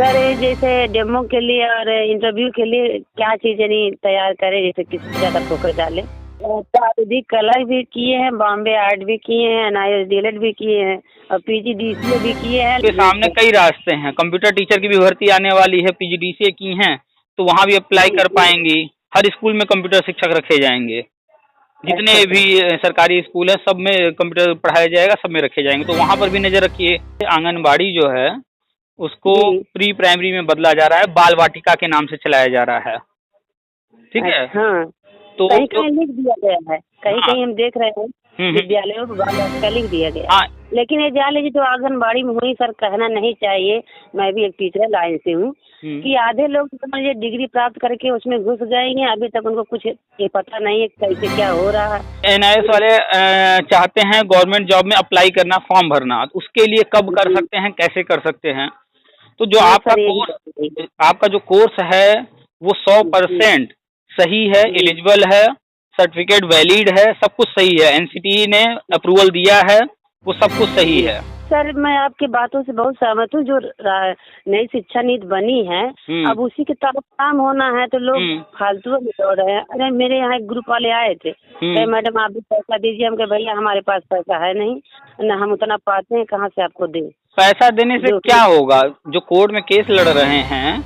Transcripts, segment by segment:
Sir ये जैसे demo के लिए और इंटरव्यू के लिए क्या चीजें नहीं तैयार करें, जैसे किस पे ज्यादा फोकस डाले? भी कलर भी किए हैं, बॉम्बे आर्ट भी किए हैं, NIS DLED भी किए हैं और PGDCA भी किए हैं। के सामने कई रास्ते हैं। कंप्यूटर टीचर की भी भर्ती आने वाली है, PGDCA की हैं तो वहाँ भी अप्लाई कर पाएंगी। हर स्कूल में कंप्यूटर शिक्षक रखे जाएंगे। जितने भी सरकारी स्कूल है सब में कंप्यूटर पढ़ाया जाएगा, सब में रखे जाएंगे, तो वहाँ पर भी नजर रखिए। आंगनबाड़ी जो है उसको प्री प्राइमरी में बदला जा रहा है, बाल वाटिका के नाम से चलाया जा रहा है। ठीक है। हाँ, तो कहीं कहीं लिख दिया गया है, कहीं कहीं हम देख रहे हैं विद्यालयों को बाल वाटिका लिख दिया गया है। लेकिन ये जान लीजिए, जो आंगनबाड़ी में हुई सर, कहना नहीं चाहिए, मैं भी एक टीचर लाइन से हूँ, कि आधे लोग समझिए डिग्री प्राप्त करके उसमें घुस गए हैं, अभी तक उनको कुछ ये पता नहीं है कैसे क्या हो रहा है। NIS वाले चाहते हैं गवर्नमेंट जॉब में अप्लाई करना, फॉर्म भरना, उसके लिए कब कर सकते हैं, कैसे कर सकते हैं? तो जो आपका जो कोर्स है वो 100% सही है, एलिजिबल है, सर्टिफिकेट वैलिड है, सब कुछ सही है, NCTE ने अप्रूवल दिया है, वो सब कुछ सही है। सर मैं आपकी बातों से बहुत सहमत हूँ। जो नई शिक्षा नीति बनी है, अब उसी के तहत काम होना है, तो लोग फालतू में दौड़ रहे हैं। अरे मेरे यहाँ एक ग्रुप वाले आए थे, मैडम आप भी पैसा दीजिए। हम कहे भैया हमारे पास पैसा है नहीं, न हम उतना पाते हैं, कहाँ से आपको दें? पैसा देने से क्या होगा? जो कोर्ट में केस लड़ रहे हैं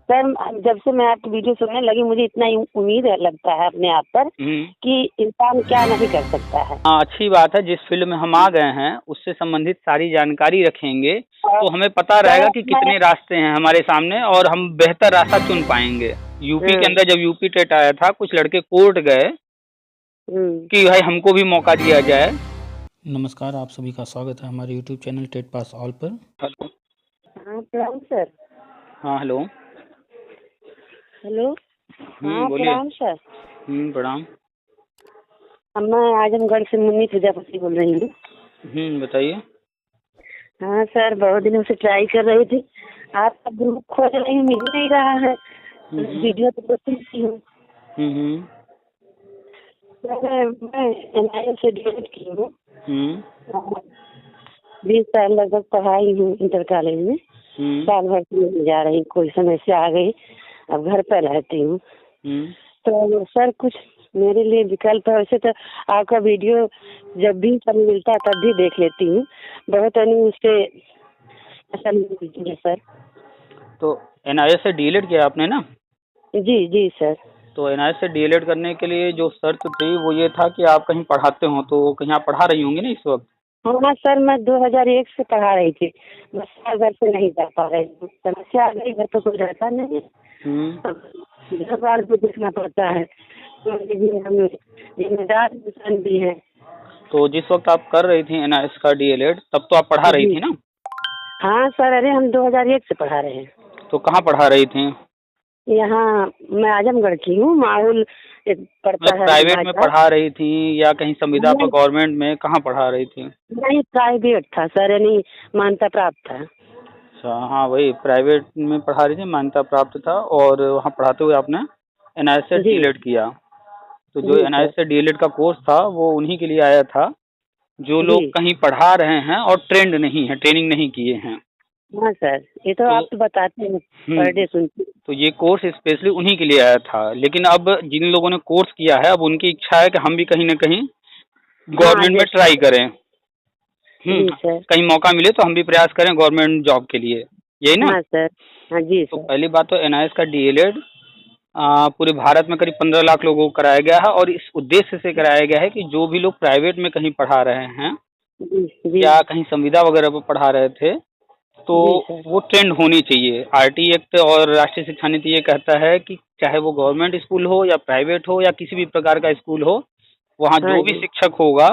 सर, जब से मैं आपकी वीडियो सुनने लगी, मुझे इतना उम्मीद लगता है अपने आप पर कि इंसान क्या नहीं कर सकता है। हाँ, अच्छी बात है। जिस फील्ड में हम आ गए हैं उससे संबंधित सारी जानकारी रखेंगे तो हमें पता रहेगा कि कितने रास्ते हैं हमारे सामने और हम बेहतर रास्ता चुन पाएंगे। यूपी के अंदर जब यूपी टेट आया था, कुछ लड़के कोर्ट गए कि भाई हमको भी मौका दिया जाए। नमस्कार, आप सभी का स्वागत है हमारे YouTube channel TET pass all पर। हेलो। हाँ प्रणाम सर। हाँ हेलो। हेलो। हाँ बोलिए। प्रणाम सर। प्रणाम। मैं आजमगढ़ से मुन्नी प्रजापति बोल रही हूँ। बताइए। हाँ सर, बहुत दिनों से ट्राई कर रही थी, आपका ग्रुप खोज रही हूँ, मिल नहीं रहा है। वीडियो तो सुनती हूँ। मैं NIS से DLED की हूँ, 20 साल लगभग पढ़ाई हूँ इंटर कॉलेज में। साल भर से जा रही, कोई समस्या आ गई, अब घर पर रहती हूँ। तो सर कुछ मेरे लिए विकल्प है। वैसे तो आपका वीडियो जब भी समय मिलता है तब भी देख लेती हूँ, बहुत उससे अच्छा मिलती है सर। तो NIS से DLED किया आपने ना? जी जी सर। तो NIS से DLED करने के लिए जो शर्त थी वो ये था कि आप कहीं पढ़ाते हो, तो कहीं आप पढ़ा रही होंगी ना इस वक्त? हाँ सर, मैं 2001 से पढ़ा रही थी, बस घर से नहीं जा पा रही हूँ, समस्या आ गई, घर तो कोई रहता नहीं है, घर बार को देखना पड़ता है, तो हम जिम्मेदार इंसान भी है। तो जिस वक्त आप कर रही थी NIS का DLED तब तो आप पढ़ा रही थी ना? हाँ सर, अरे हम 2001 से पढ़ा रहे हैं। तो कहाँ पढ़ा रही थी? यहाँ मैं आजमगढ़ की हूँ, माहौल पड़ता है। प्राइवेट में पढ़ा रही थी या कहीं संविदा पर गवर्नमेंट में, कहाँ पढ़ा रही थी? नहीं, प्राइवेट था सर, यानी मान्यता प्राप्त था। अच्छा, हाँ वही प्राइवेट में पढ़ा रही थी, मान्यता प्राप्त था, और वहाँ पढ़ाते हुए आपने NIS से DLED किया। तो जो NIS से DLED का कोर्स था वो उन्हीं के लिए आया था जो लोग कहीं पढ़ा रहे हैं और ट्रेंड नहीं है, ट्रेनिंग नहीं किए हैं। हाँ सर, ये तो आप तो बताते हैं, पर डे सुनते। तो ये कोर्स स्पेशली उन्हीं के लिए आया था। लेकिन अब जिन लोगों ने कोर्स किया है, अब उनकी इच्छा है कि हम भी कहीं न कहीं गवर्नमेंट में ट्राई करें। कहीं मौका मिले तो हम भी प्रयास करें गवर्नमेंट जॉब के लिए, यही ना? हाँ सर। हाँ जी सर। तो पहली बात तो NIS का DLED पूरे भारत में करीब 15 लाख लोगों को कराया गया है, और इस उद्देश्य से कराया गया है कि जो भी लोग प्राइवेट में कहीं पढ़ा रहे हैं या कहीं संविदा वगैरह पर पढ़ा रहे थे, तो वो ट्रेंड होनी चाहिए। RT एक्ट और राष्ट्रीय शिक्षा नीति ये कहता है कि चाहे वो गवर्नमेंट स्कूल हो या प्राइवेट हो या किसी भी प्रकार का स्कूल हो, वहाँ जो भी शिक्षक होगा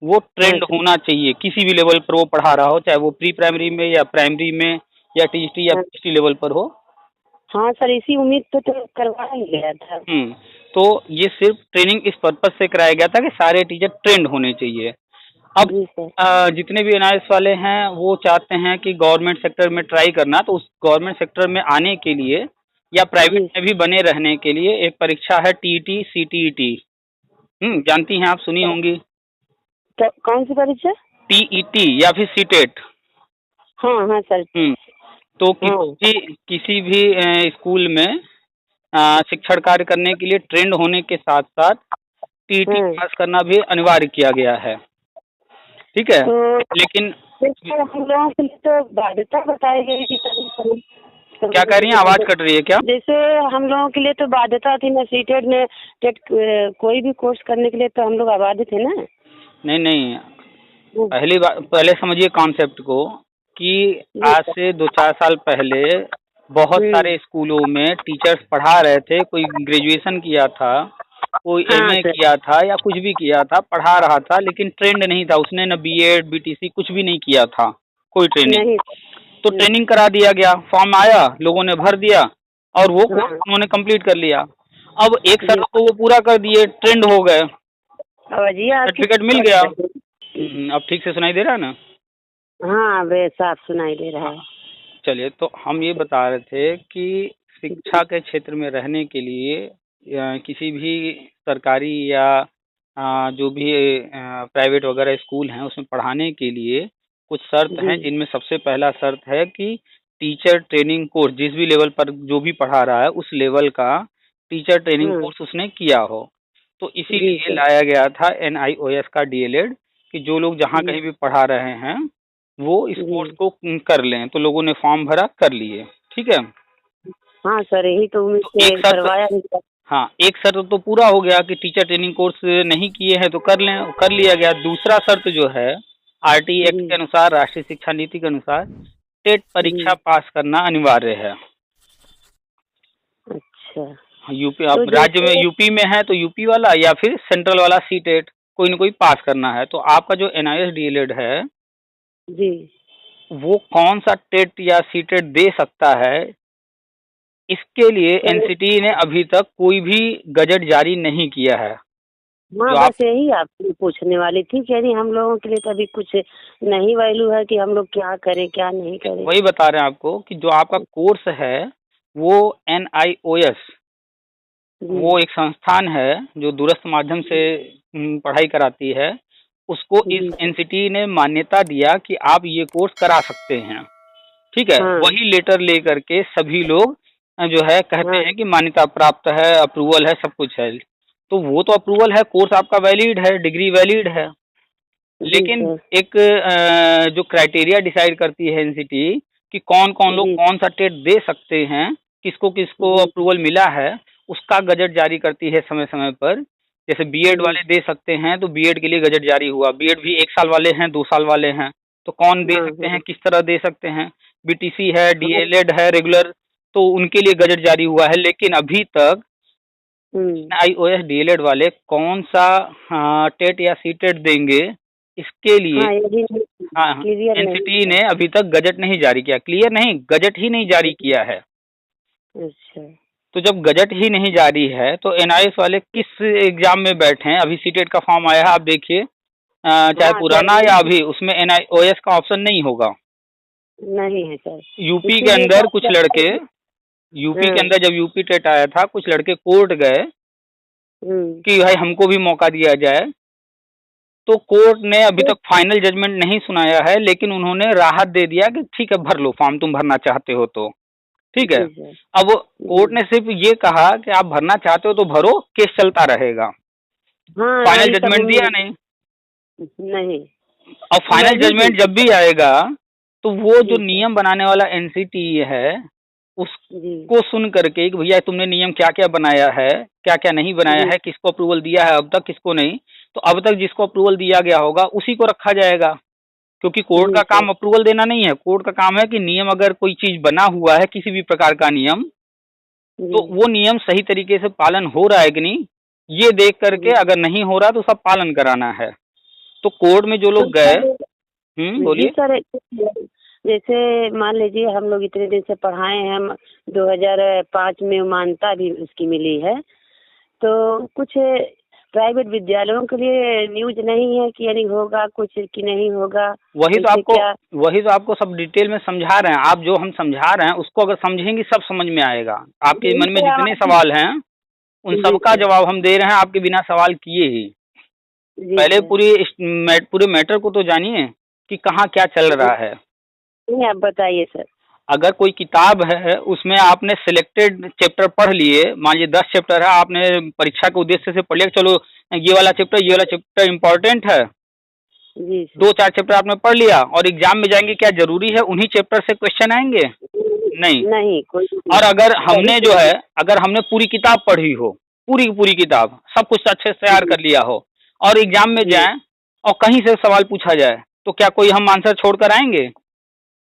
वो ट्रेंड होना चाहिए। किसी भी लेवल पर वो पढ़ा रहा हो, चाहे वो प्री प्राइमरी में या प्राइमरी में या TGT या PGT लेवल पर हो। हाँ सर, इसी उम्मीद पे तो करवाया गया था। तो ये सिर्फ ट्रेनिंग इस पर्पज से कराया गया था कि सारे टीचर ट्रेंड होने चाहिए। अब जितने भी NIS वाले हैं वो चाहते हैं कि गवर्नमेंट सेक्टर में ट्राई करना, तो उस गवर्नमेंट सेक्टर में आने के लिए या प्राइवेट में भी बने रहने के लिए एक परीक्षा है TET CTET। जानती हैं आप, सुनी होंगी? कौन सी परीक्षा? TET या फिर CTET। हाँ हाँ सर। तो किसी भी स्कूल में शिक्षण कार्य करने के लिए ट्रेंड होने के साथ साथ टीटी पास करना भी अनिवार्य किया गया है। ठीक है, लेकिन हम लोगों के लिए तो बाध्यता बताई गई कि क्या कह रही हैं, आवाज कट रही है क्या? जैसे हम लोगों के लिए तो बाध्यता थी ना, सीटेट ने टेट कोई भी कोर्स करने के लिए तो हम लोग आबादी थे ना। नहीं, पहले समझिए कॉन्सेप्ट को कि आज से 2-4 साल पहले बहुत सारे स्कूलों में टीचर्स पढ़ा रहे थे, कोई ग्रेजुएशन किया था, कोई एमए किया था या कुछ भी किया था, पढ़ा रहा था, लेकिन ट्रेंड नहीं था, उसने न बीएड बीटीसी कुछ भी नहीं किया था, कोई ट्रेनिंग। तो ट्रेनिंग करा दिया गया, फॉर्म आया, लोगों ने भर दिया और वो कोर्स उन्होंने कंप्लीट कर लिया। अब एक शर्त तो वो पूरा कर दिए, ट्रेंड हो गए, सर्टिफिकेट मिल गया। अब ठीक से सुनाई दे रहा है ना? हाँ, वे साफ सुनाई दे रहा है। चलिए, तो हम ये बता रहे थे कि शिक्षा के क्षेत्र में रहने के लिए किसी भी सरकारी या जो भी प्राइवेट वगैरह स्कूल हैं उसमें पढ़ाने के लिए कुछ शर्त हैं, जिनमें सबसे पहला शर्त है कि टीचर ट्रेनिंग कोर्स जिस भी लेवल पर जो भी पढ़ा रहा है उस लेवल का टीचर ट्रेनिंग कोर्स उसने किया हो। तो इसीलिए लाया गया था NIOS का DLED कि जो लोग जहाँ कहीं भी पढ़ा रहे हैं वो इस कोर्स को कर लें। तो लोगों ने फॉर्म भरा, कर लिए। ठीक है, हाँ सर, यही तो एक करवाया। हाँ, एक शर्त तो पूरा हो गया कि टीचर ट्रेनिंग कोर्स नहीं किए हैं तो कर लें, कर लिया गया। दूसरा शर्त जो है RT एक्ट के अनुसार, राष्ट्रीय शिक्षा नीति के अनुसार टेट परीक्षा पास करना अनिवार्य है। अच्छा, यूपी, अब राज्य में यूपी में है तो यूपी वाला या फिर सेंट्रल वाला सीटेट कोई न कोई पास करना है। तो आपका जो NIS DLED है जी, वो कौन सा टेट या सीटेट दे सकता है, इसके लिए NCT ने अभी तक कोई भी गजट जारी नहीं किया है। हाँ, बस यही आपसे पूछने वाली थी कि यदि हम लोगों के लिए तो अभी कुछ नहीं वैल्यू है कि हम लोग क्या करें क्या नहीं करें। वही बता रहे हैं आपको कि जो आपका कोर्स है वो NIOS, वो एक संस्थान है जो दूरस्थ माध्यम से पढ़ाई कराती है, उसको इस NCT ने मान्यता दिया कि आप ये कोर्स करा सकते हैं। ठीक है, वही लेटर लेकर के सभी लोग जो है कहते हैं कि मान्यता प्राप्त है, अप्रूवल है, सब कुछ है। तो वो तो अप्रूवल है, कोर्स आपका वैलिड है, डिग्री वैलिड है, लेकिन एक जो क्राइटेरिया डिसाइड करती है NCT कि कौन कौन लोग कौन सा टेट दे सकते हैं, किसको किसको अप्रूवल मिला है, उसका गजट जारी करती है समय समय पर। जैसे बीएड वाले दे सकते हैं तो बीएड के लिए गजट जारी हुआ, बीएड भी 1 साल वाले हैं, 2 साल वाले हैं, तो कौन दे सकते हैं, किस तरह दे सकते हैं। BTC है, DLED है रेगुलर, तो उनके लिए गजट जारी हुआ है। लेकिन अभी तक NIOS DLED वाले कौन सा टेट या सीटेट देंगे, इसके लिए NCT ने अभी तक गजट नहीं जारी किया। क्लियर नहीं, गजट ही नहीं जारी किया है। अच्छा, तो जब गजट ही नहीं जारी है तो NIOS वाले किस एग्जाम में बैठे हैं। अभी सीटेट का फॉर्म आया है, आप देखिए, चाहे पुराना या अभी, उसमें NIOS का ऑप्शन नहीं होगा, नहीं है सर। यूपी के अंदर कुछ लड़के, यूपी के अंदर जब यूपी टेट आया था, कुछ लड़के कोर्ट गए कि भाई हमको भी मौका दिया जाए, तो कोर्ट ने अभी तक फाइनल जजमेंट नहीं सुनाया है, लेकिन उन्होंने राहत दे दिया कि ठीक है भर लो फॉर्म, तुम भरना चाहते हो तो। ठीक है, अब कोर्ट ने सिर्फ ये कहा कि आप भरना चाहते हो तो भरो, केस चलता रहेगा। फाइनल जजमेंट दिया नहीं। अब फाइनल जजमेंट जब भी आएगा तो वो जो नियम बनाने वाला NCT है उसको सुन करके कि भैया तुमने नियम क्या क्या बनाया है, क्या क्या नहीं बनाया है, किसको अप्रूवल दिया है अब तक, किसको नहीं, तो अब तक जिसको अप्रूवल दिया गया होगा उसी को रखा जाएगा। क्योंकि कोर्ट का काम अप्रूवल देना नहीं है, कोर्ट का काम है कि नियम, अगर कोई चीज बना हुआ है किसी भी प्रकार का नियम, तो वो नियम सही तरीके से पालन हो रहा है कि नहीं, ये देख करके अगर नहीं हो रहा तो सब पालन कराना है। तो कोर्ट में जो लोग गए, बोलिए सर। जैसे मान लीजिए हम लोग इतने दिन से पढ़ाए हैं, हम 2005 में मान्यता भी उसकी मिली है, तो कुछ प्राइवेट विद्यालयों के लिए न्यूज नहीं है कि यानी होगा कुछ कि नहीं होगा। वही तो आपको सब डिटेल में समझा रहे हैं। आप जो हम समझा रहे हैं उसको अगर समझेंगे सब समझ में आएगा। आपके मन में जितने सवाल हैं उन सबका जवाब हम दे रहे हैं आपके बिना सवाल किए ही। पहले पूरे मैटर को तो जानिए कि कहाँ क्या चल रहा है। आप बताइए सर। अगर कोई किताब है उसमें आपने सिलेक्टेड चैप्टर पढ़ लिए, मान लीजिए 10 चैप्टर है, आपने परीक्षा के उद्देश्य से पढ़ लिया, चलो ये वाला चैप्टर इम्पोर्टेंट है, जी 2-4 चैप्टर आपने पढ़ लिया और एग्जाम में जाएंगे, क्या जरूरी है उन्हीं चैप्टर से क्वेश्चन आएंगे? नहीं। नहीं कोई। और अगर हमने जो है, अगर हमने पूरी किताब पढ़ी हो, पूरी की पूरी किताब, सब कुछ अच्छे से तैयार कर लिया हो और एग्जाम में जाएं और कहीं से सवाल पूछा जाए, तो क्या कोई हम आंसर छोड़कर आएंगे?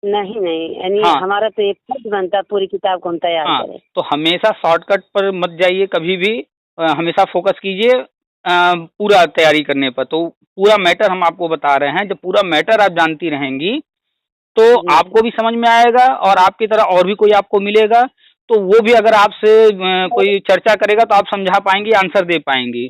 नहीं नहीं, यानी हाँ। हमारा तो एक फर्ज बनता है पूरी किताब को हम तैयार हाँ, करें। तो हमेशा शॉर्टकट पर मत जाइए कभी भी, हमेशा फोकस कीजिए पूरा तैयारी करने पर। तो पूरा मैटर हम आपको बता रहे हैं, जब पूरा मैटर आप जानती रहेंगी तो आपको भी समझ में आएगा और आपकी तरह और भी कोई आपको मिलेगा, तो वो भी अगर आपसे कोई चर्चा करेगा तो आप समझा पाएंगी, आंसर दे पाएंगी।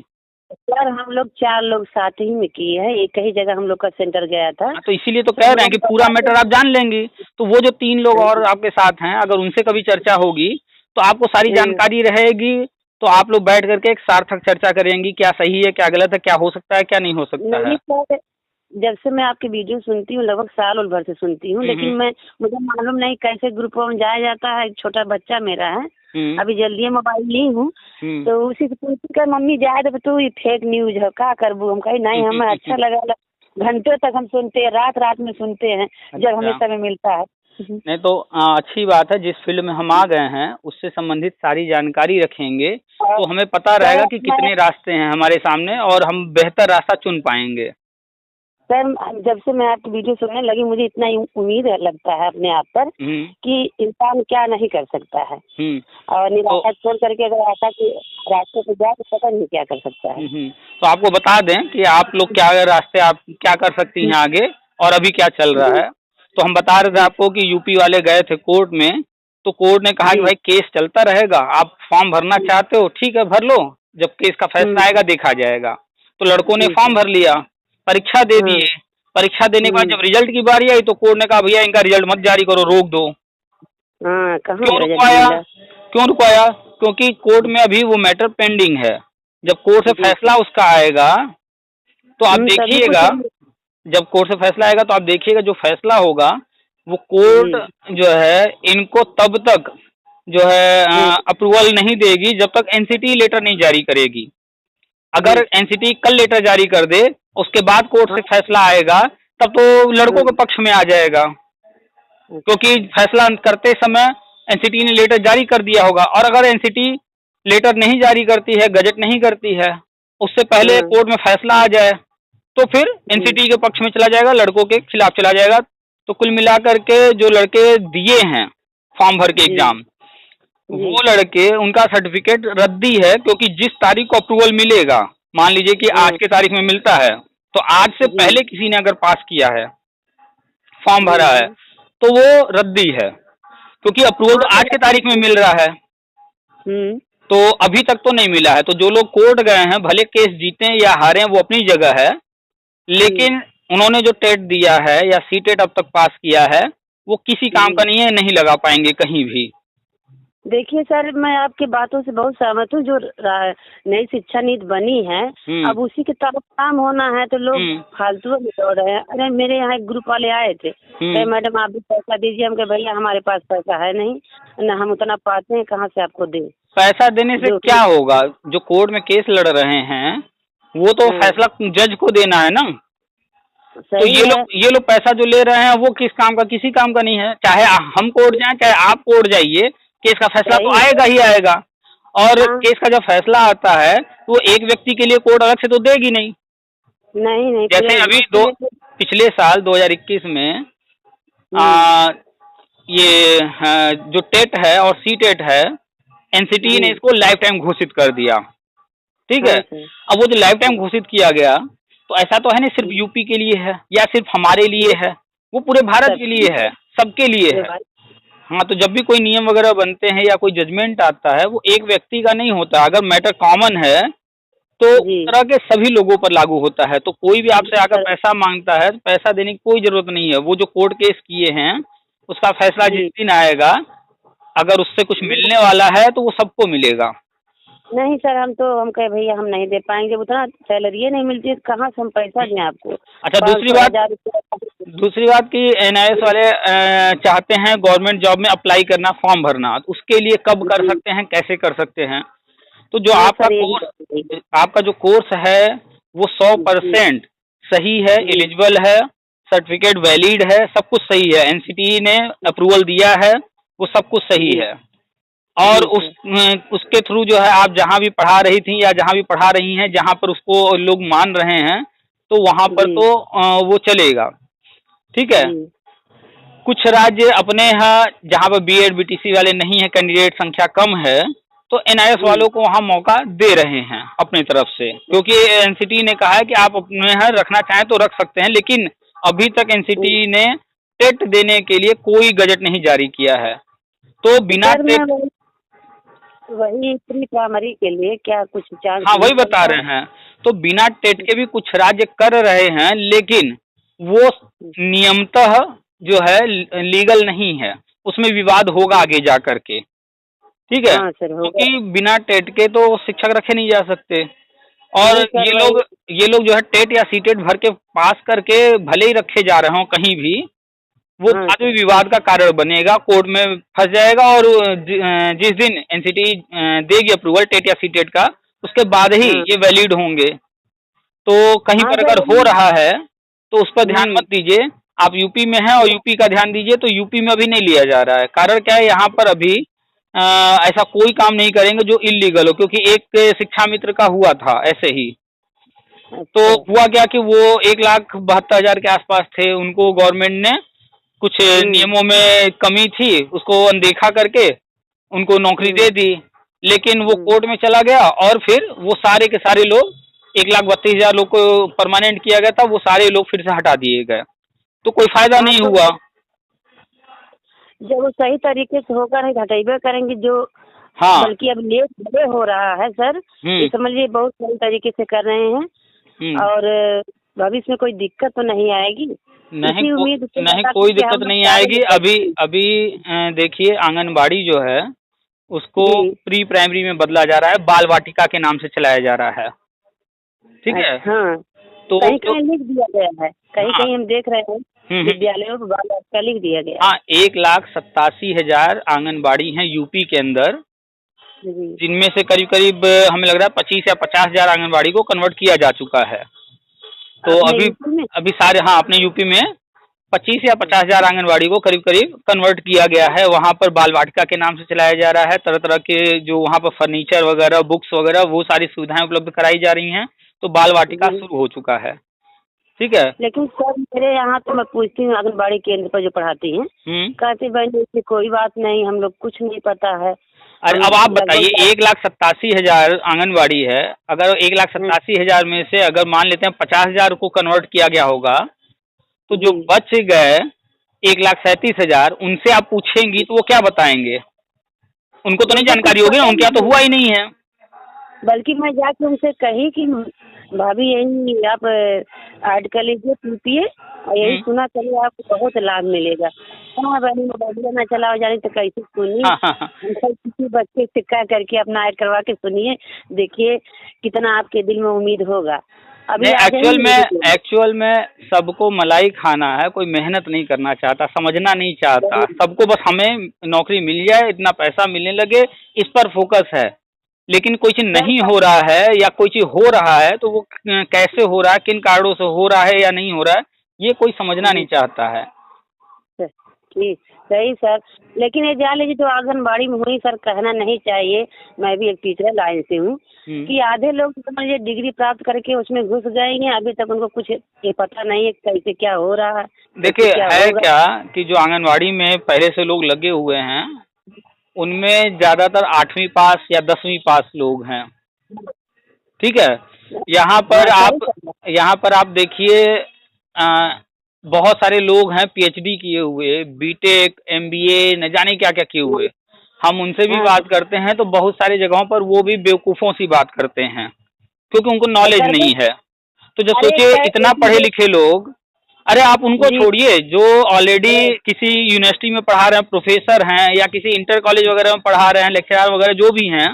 सर हम लोग 4 लोग साथ ही में किए हैं, एक ही जगह हम लोग का सेंटर गया था। तो इसीलिए तो कह रहे हैं कि पूरा मैटर आप जान लेंगी, तो वो जो 3 लोग और आपके साथ हैं, अगर उनसे कभी चर्चा होगी तो आपको सारी जानकारी रहेगी, तो आप लोग बैठ करके एक सार्थक चर्चा करेंगी, क्या सही है, क्या गलत है, क्या हो सकता है, क्या नहीं हो सकता है। नहीं सर, जब से मैं आपकी वीडियो सुनती हूँ, लगभग साल भर से सुनती हूँ, लेकिन मुझे मालूम नहीं कैसे ग्रुपों में जाया जाता है। एक छोटा बच्चा मेरा है, अभी जल्दी मोबाइल ली हूँ, तो उसी से पूछी कर मम्मी जाए तो तू ये फेक न्यूज है क्या करबू। हम कही नहीं, हमें अच्छा लगा, घंटों तक हम सुनते हैं, रात रात में सुनते हैं जब हमें समय मिलता है। नहीं तो अच्छी बात है, जिस फील्ड में हम आ गए हैं उससे संबंधित सारी जानकारी रखेंगे तो हमें पता रहेगा कि कितने रास्ते हैं हमारे सामने और हम बेहतर रास्ता चुन पाएंगे। सर जब से मैं आपकी वीडियो सुनने लगी, मुझे इतना उम्मीद लगता है अपने आप पर कि इंसान क्या नहीं कर सकता है और निराशा छोड़ करके अगर आशा के रास्ते पे जाए तो पता नहीं क्या कर सकता है। तो आपको बता दें कि आप लोग क्या रास्ते आप क्या कर सकती हैं आगे और अभी क्या चल रहा है। तो हम बता रहे थे आपको कि यूपी वाले गए थे कोर्ट में, तो कोर्ट ने कहा कि भाई केस चलता रहेगा, आप फॉर्म भरना चाहते हो ठीक है भर लो, जब केस का फैसला आएगा देखा जाएगा। तो लड़कों ने फॉर्म भर लिया, परीक्षा दे दिए, परीक्षा देने के बाद जब रिजल्ट की बारी आई तो कोर्ट ने कहा भैया इनका रिजल्ट मत जारी करो, रोक दो। क्यों रुकवाया? क्यों रुकवाया? क्योंकि कोर्ट में अभी वो मैटर पेंडिंग है, जब कोर्ट से फैसला उसका आएगा तो आप देखिएगा, जब कोर्ट से फैसला आएगा तो आप देखिएगा जो फैसला होगा वो कोर्ट जो है इनको तब तक जो है अप्रूवल नहीं देगी जब तक एनसीटी लेटर नहीं जारी करेगी। अगर एनसीटी कल लेटर जारी कर दे उसके बाद कोर्ट से फैसला आएगा तब तो लड़कों के पक्ष में आ जाएगा, क्योंकि फैसला करते समय एनसीटी ने लेटर जारी कर दिया होगा। और अगर एनसीटी लेटर नहीं जारी करती है, गजट नहीं करती है, उससे पहले कोर्ट में फैसला आ जाए तो फिर एनसीटी के पक्ष में चला जाएगा, लड़कों के खिलाफ चला जाएगा। तो कुल मिलाकर के जो लड़के दिए हैं फॉर्म भर के एग्जाम, वो लड़के उनका सर्टिफिकेट रद्दी है, क्योंकि जिस तारीख को अप्रूवल मिलेगा, मान लीजिए कि आज के तारीख में मिलता है, तो आज से पहले किसी ने अगर पास किया है, फॉर्म भरा है, तो वो रद्दी है, क्योंकि अप्रूवल तो आज के तारीख में मिल रहा है, तो अभी तक तो नहीं मिला है। तो जो लोग कोर्ट गए हैं, भले केस जीते या हारे वो अपनी जगह है, लेकिन उन्होंने जो टेट दिया है या सीटेट अब तक पास किया है वो किसी काम का नहीं है, नहीं लगा पाएंगे कहीं भी। देखिए सर, मैं आपकी बातों से बहुत सहमत हूँ। जो नई शिक्षा नीति बनी है अब उसी के तरफ काम होना है, तो लोग फालतू में दौड़ रहे हैं। अरे मेरे यहाँ एक ग्रुप वाले आए थे, मैडम आप भी पैसा दीजिए। हम कहे भैया हमारे पास पैसा है नहीं, न हम उतना पाते हैं, कहाँ से आपको दें। पैसा देने से क्या होगा? जो कोर्ट में केस लड़ रहे हैं वो तो फैसला जज को देना है ना। तो ये लोग पैसा जो ले रहे हैं वो किस काम का? किसी काम का नहीं है। चाहे हम कोर्ट जाएं चाहे आप कोर्ट जाइए, केस का फैसला तो आएगा ही आएगा। और केस का जब फैसला आता है तो एक व्यक्ति के लिए कोर्ट अलग से तो देगी नहीं। नहीं जैसे अभी पिछले साल 2021 में ये जो टेट है और सी टेट है, एनसीटी ने इसको लाइफ टाइम घोषित कर दिया, ठीक है। अब वो जो लाइफ टाइम घोषित किया गया, तो ऐसा तो है नहीं सिर्फ यूपी के लिए है या सिर्फ हमारे लिए है, वो पूरे भारत के लिए है, सबके लिए है। हाँ, तो जब भी कोई नियम वगैरह बनते हैं या कोई जजमेंट आता है वो एक व्यक्ति का नहीं होता। अगर मैटर कॉमन है तो तरह के सभी लोगों पर लागू होता है। तो कोई भी आपसे आकर पैसा मांगता है तो पैसा देने की कोई जरूरत नहीं है। वो जो कोर्ट केस किए हैं उसका फैसला जिस दिन आएगा, अगर उससे कुछ मिलने वाला है तो वो सबको मिलेगा। नहीं सर, हम कहे भैया हम नहीं दे पाएंगे, उतना सैलरी नहीं मिलती है, कहाँ से हम पैसा दें आपको। अच्छा, 500,000 रुपया। दूसरी बात कि एनआईएस वाले चाहते हैं गवर्नमेंट जॉब में अप्लाई करना, फॉर्म भरना, तो उसके लिए कब कर सकते हैं, कैसे कर सकते हैं? तो जो आपका जो कोर्स है वो 100% सही है, एलिजिबल है, सर्टिफिकेट वैलिड है, सब कुछ सही है, एनसीटीई ने अप्रूवल दिया है, वो सब कुछ सही है। और उसके थ्रू जो है आप जहाँ भी पढ़ा रही थी या जहाँ भी पढ़ा रही हैं, जहाँ पर उसको लोग मान रहे हैं, तो वहाँ पर तो वो चलेगा, ठीक है। कुछ राज्य अपने यहाँ जहाँ पर बीएड बीटीसी वाले नहीं है, कैंडिडेट संख्या कम है, तो एनआईएस वालों को वहाँ मौका दे रहे हैं अपनी तरफ से, क्योंकि एनसीटी ने कहा है कि आप अपने यहाँ रखना चाहें तो रख सकते हैं, लेकिन अभी तक एनसीटी ने टेट देने के लिए कोई गजट नहीं जारी किया है। तो बिना टेट, वही प्री प्राइमरी के लिए क्या कुछ चांस? हाँ, वही बता रहे हैं। तो बिना टेट के भी कुछ राज्य कर रहे हैं, लेकिन वो नियमतः जो है लीगल नहीं है, उसमें विवाद होगा आगे जा करके, ठीक है। क्योंकि बिना टेट के तो शिक्षक रखे नहीं जा सकते, और ये लोग जो है टेट या सीटेट भर के पास करके भले ही रखे जा रहे हो कहीं भी, वो बाद में विवाद का कारण बनेगा, कोर्ट में फंस जाएगा, और जिस दिन एनसीटी देगी अप्रूवल टेट या सीटेट का, उसके बाद ही ये वैलिड होंगे। तो कहीं पर अगर हो रहा है तो उस पर ध्यान मत दीजिए। आप यूपी में हैं और यूपी का ध्यान दीजिए, तो यूपी में अभी नहीं लिया जा रहा है। कारण क्या है, यहाँ पर अभी ऐसा कोई काम नहीं करेंगे जो इलीगल हो, क्योंकि एक शिक्षा मित्र का हुआ था ऐसे ही। तो हुआ क्या कि वो 1,72,000 के आसपास थे, उनको गवर्नमेंट ने कुछ नियमों में कमी थी, उसको अनदेखा करके उनको नौकरी दे दी, लेकिन वो कोर्ट में चला गया, और फिर वो सारे के सारे लोग 1,32,000 लोग को परमानेंट किया गया था, वो सारे लोग फिर से हटा दिए गए, तो कोई फायदा नहीं हुआ। जब वो सही तरीके से होगा नहीं हटेबे करेंगे जो, हाँ, बल्कि अब लेट हो रहा है सर, ये समझिए बहुत सही तरीके से कर रहे हैं, और भविष्य में कोई दिक्कत तो नहीं आएगी? नहीं, कोई दिक्कत नहीं आएगी। अभी देखिए, आंगनबाड़ी जो है उसको प्री प्राइमरी में बदला जा रहा है, बाल वाटिका के नाम से चलाया जा रहा है, ठीक है। हाँ, तो कहीं लिख दिया गया है, कहीं हम देख रहे हैं विद्यालयों में बाल वाटिका लिख दिया गया। हाँ, 1,87,000 आंगनबाड़ी हैं यूपी के अंदर, जिनमें से करीब करीब हमें लग रहा है 25 या 50,000 आंगनबाड़ी को कन्वर्ट किया जा चुका है। तो अभी सारे, हाँ, अपने यूपी में 25 या 50,000 आंगनबाड़ी को करीब करीब कन्वर्ट किया गया है। वहाँ पर बाल वाटिका के नाम से चलाया जा रहा है, तरह तरह के जो वहाँ पर फर्नीचर वगैरह, बुक्स वगैरह, वो सारी सुविधाएं उपलब्ध कराई जा रही हैं। तो बाल वाटिका शुरू हो चुका है, ठीक है। लेकिन सर मेरे यहाँ तो मैं पूछती हूँ आंगनबाड़ी केंद्र पर जो पढ़ाती हैं, कहते बहन ऐसी कोई बात नहीं, हम लोग कुछ नहीं पता है। अरे अब आप बताइए, 1,87,000 आंगनबाड़ी है, अगर 1,87,000 में से अगर मान लेते हैं 50,000 को कन्वर्ट किया गया होगा, तो जो बच गए 1,37,000, उनसे आप पूछेंगी तो वो क्या बताएंगे? उनको तो नहीं जानकारी होगी ना, उनके यहाँ तो हुआ ही नहीं है। बल्कि मैं जाके उनसे कही कि भाभी यही आप ऐड कर लीजिए पीपीए, और यही सुना चलिए आपको बहुत लाभ मिलेगा। हाँ बहनी, मोबाइल ना चलाओ जाने तो कैसे सुनिए, किसी बच्चे से कह करके अपना ऐड करवा के सुनिए, देखिए कितना आपके दिल में उम्मीद होगा। अभी एक्चुअल में सबको मलाई खाना है, कोई मेहनत नहीं करना चाहता, समझना नहीं चाहता, सबको बस हमें नौकरी मिल जाए, इतना पैसा मिलने लगे, इस पर फोकस है। लेकिन कोई चीज नहीं हो रहा है या कोई चीज हो रहा है तो वो कैसे हो रहा है, किन कारणों से हो रहा है या नहीं हो रहा है, ये कोई समझना नहीं चाहता है। ठीक, सही सर। लेकिन ये जान लीजिए जो आंगनबाड़ी में हुई सर, कहना नहीं चाहिए, मैं भी एक टीचर लाइन से हूँ, कि आधे लोग समझिए डिग्री प्राप्त करके उसमें घुस गए हैं, अभी तक उनको कुछ ये पता नहीं है कैसे क्या हो रहा है। देखिए है क्या कि जो आंगनबाड़ी में पहले से लोग लगे हुए हैं, उनमें ज्यादातर 8वीं पास या 10वीं पास लोग हैं, ठीक है। यहाँ पर आप देखिए, बहुत सारे लोग हैं पीएचडी किए हुए, बीटेक, एमबीए, न जाने क्या क्या किए हुए। हम उनसे भी बात करते हैं तो बहुत सारी जगहों पर वो भी बेवकूफ़ों सी बात करते हैं, क्योंकि उनको नॉलेज नहीं है। तो जो सोचिए, इतना पढ़े लिखे लोग, अरे आप उनको छोड़िए, जो ऑलरेडी किसी यूनिवर्सिटी में पढ़ा रहे हैं, प्रोफेसर हैं, या किसी इंटर कॉलेज वगैरह में पढ़ा रहे हैं, लेक्चरर वगैरह जो भी हैं,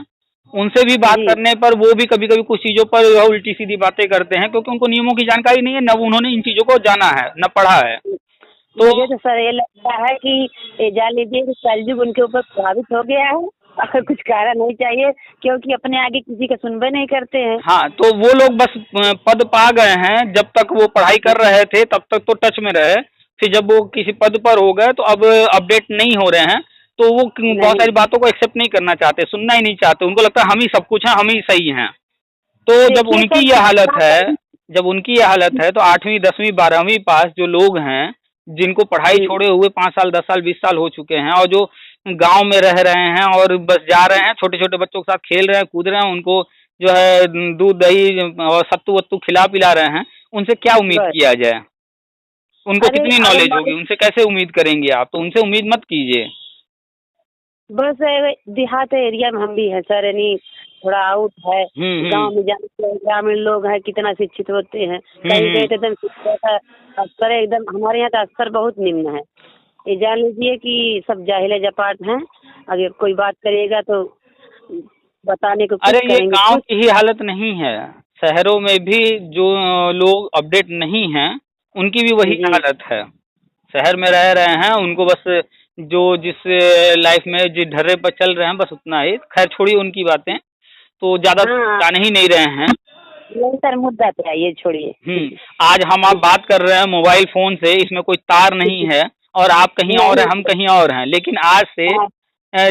उनसे भी बात करने पर वो भी कभी कभी कुछ चीजों पर उल्टी सीधी बातें करते हैं, क्योंकि उनको नियमों की जानकारी नहीं है, न उन्होंने इन चीजों को जाना है न पढ़ा है। तो मुझे तो सर ये लगता है कि ये जान लीजिए कि कलयुग उनके ऊपर प्रभावित हो गया है, अगर कुछ कारण नहीं चाहिए, क्योंकि अपने आगे किसी का सुनबे नहीं करते हैं। हाँ, तो वो लोग बस पद पा गए हैं, जब तक वो पढ़ाई कर रहे थे तब तक तो टच में रहे, फिर जब वो किसी पद पर हो गए तो अब अपडेट नहीं हो रहे हैं, तो वो बहुत सारी बातों को एक्सेप्ट नहीं करना चाहते, सुनना ही नहीं चाहते, उनको लगता है हम ही सब कुछ हैं, हम ही सही हैं। तो जब उनकी ये हालत है, तो 8वीं 10वीं 12वीं पास जो लोग हैं, जिनको पढ़ाई छोड़े हुए 5 साल 10 साल 20 साल हो चुके हैं, और जो गांव में रह रहे हैं और बस जा रहे हैं, छोटे छोटे बच्चों के साथ खेल रहे हैं, कूद रहे हैं, उनको जो है दूध दही और सत्तू वत्तू खिला पिला रहे हैं, उनसे क्या उम्मीद किया जाए? उनको कितनी नॉलेज होगी, उनसे कैसे उम्मीद करेंगे आप? तो उनसे उम्मीद मत कीजिए। बस देहात एरिया में हम भी है सर, यानी थोड़ा आउट है। गांव में जानते हैं ग्रामीण लोग हैं कितना शिक्षित होते हैं, कहीं कहीं तो एकदम स्तर एकदम, हमारे यहाँ का स्तर बहुत निम्न है। ये जान लीजिए कि सब जाहिल जपाट हैं, अगर कोई बात करेगा तो बताने को अरे ये गांव की ही हालत नहीं है, शहरों में भी जो लोग अपडेट नहीं हैं उनकी भी वही हालत है। शहर में रह रहे हैं, उनको बस जो जिस लाइफ में जिस ढर्रे पर चल रहे हैं बस उतना ही। खैर छोड़िए उनकी बातें, तो ज्यादा जान ही नहीं रहे हैं। सर मुद्दा पे आइए, छोड़िए। आज हम आप बात कर रहे हैं मोबाइल फोन से, इसमें कोई तार नहीं है और आप कहीं और हैं, हम कहीं और हैं, लेकिन आज से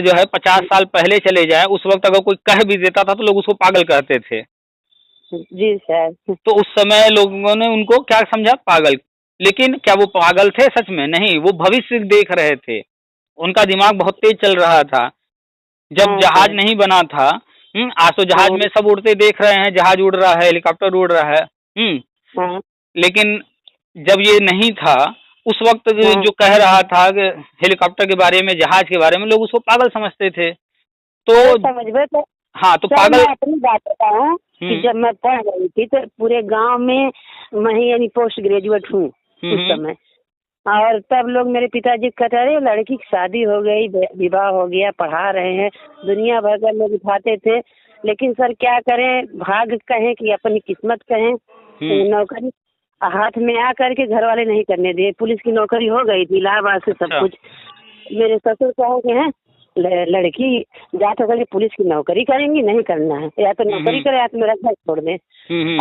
जो है 50 साल पहले चले जाए, उस वक्त अगर कोई कह भी देता था तो लोग उसको पागल कहते थे। जी सर। तो उस समय लोगों ने उनको क्या समझा? पागल। लेकिन क्या वो पागल थे सच में? नहीं, वो भविष्य देख रहे थे, उनका दिमाग बहुत तेज चल रहा था। जब जहाज नहीं बना था, आज तो जहाज में सब उड़ते देख रहे हैं, जहाज उड़ रहा है, हेलीकॉप्टर उड़ रहा है। लेकिन जब ये नहीं था, उस वक्त जो कह रहा था हेलीकॉप्टर के बारे में, जहाज के बारे में, लोग उसको पागल समझते थे। तो समझ में तो हाँ, तो पागल। मैं अपनी बात बताऊं कि जब मैं पढ़ रही थी तो पूरे गांव में मैं ही यानी पोस्ट ग्रेजुएट हूँ उस समय, और तब लोग मेरे पिताजी कहते अरे लड़की की शादी हो गई, विवाह हो गया, पढ़ा रहे हैं, दुनिया भर का लोग उठाते थे। लेकिन सर क्या करें, भाग्य कहें कि अपनी किस्मत कहें, नौकरी हाथ में आ करके घर वाले नहीं करने दिए। पुलिस की नौकरी हो गई थी इलाहाबाद से, सब कुछ। मेरे ससुर कहेंगे हैं लड़की जा तो करके पुलिस की नौकरी करेंगी, नहीं करना है, या तो नौकरी करे या तो मेरा घर छोड़ दे।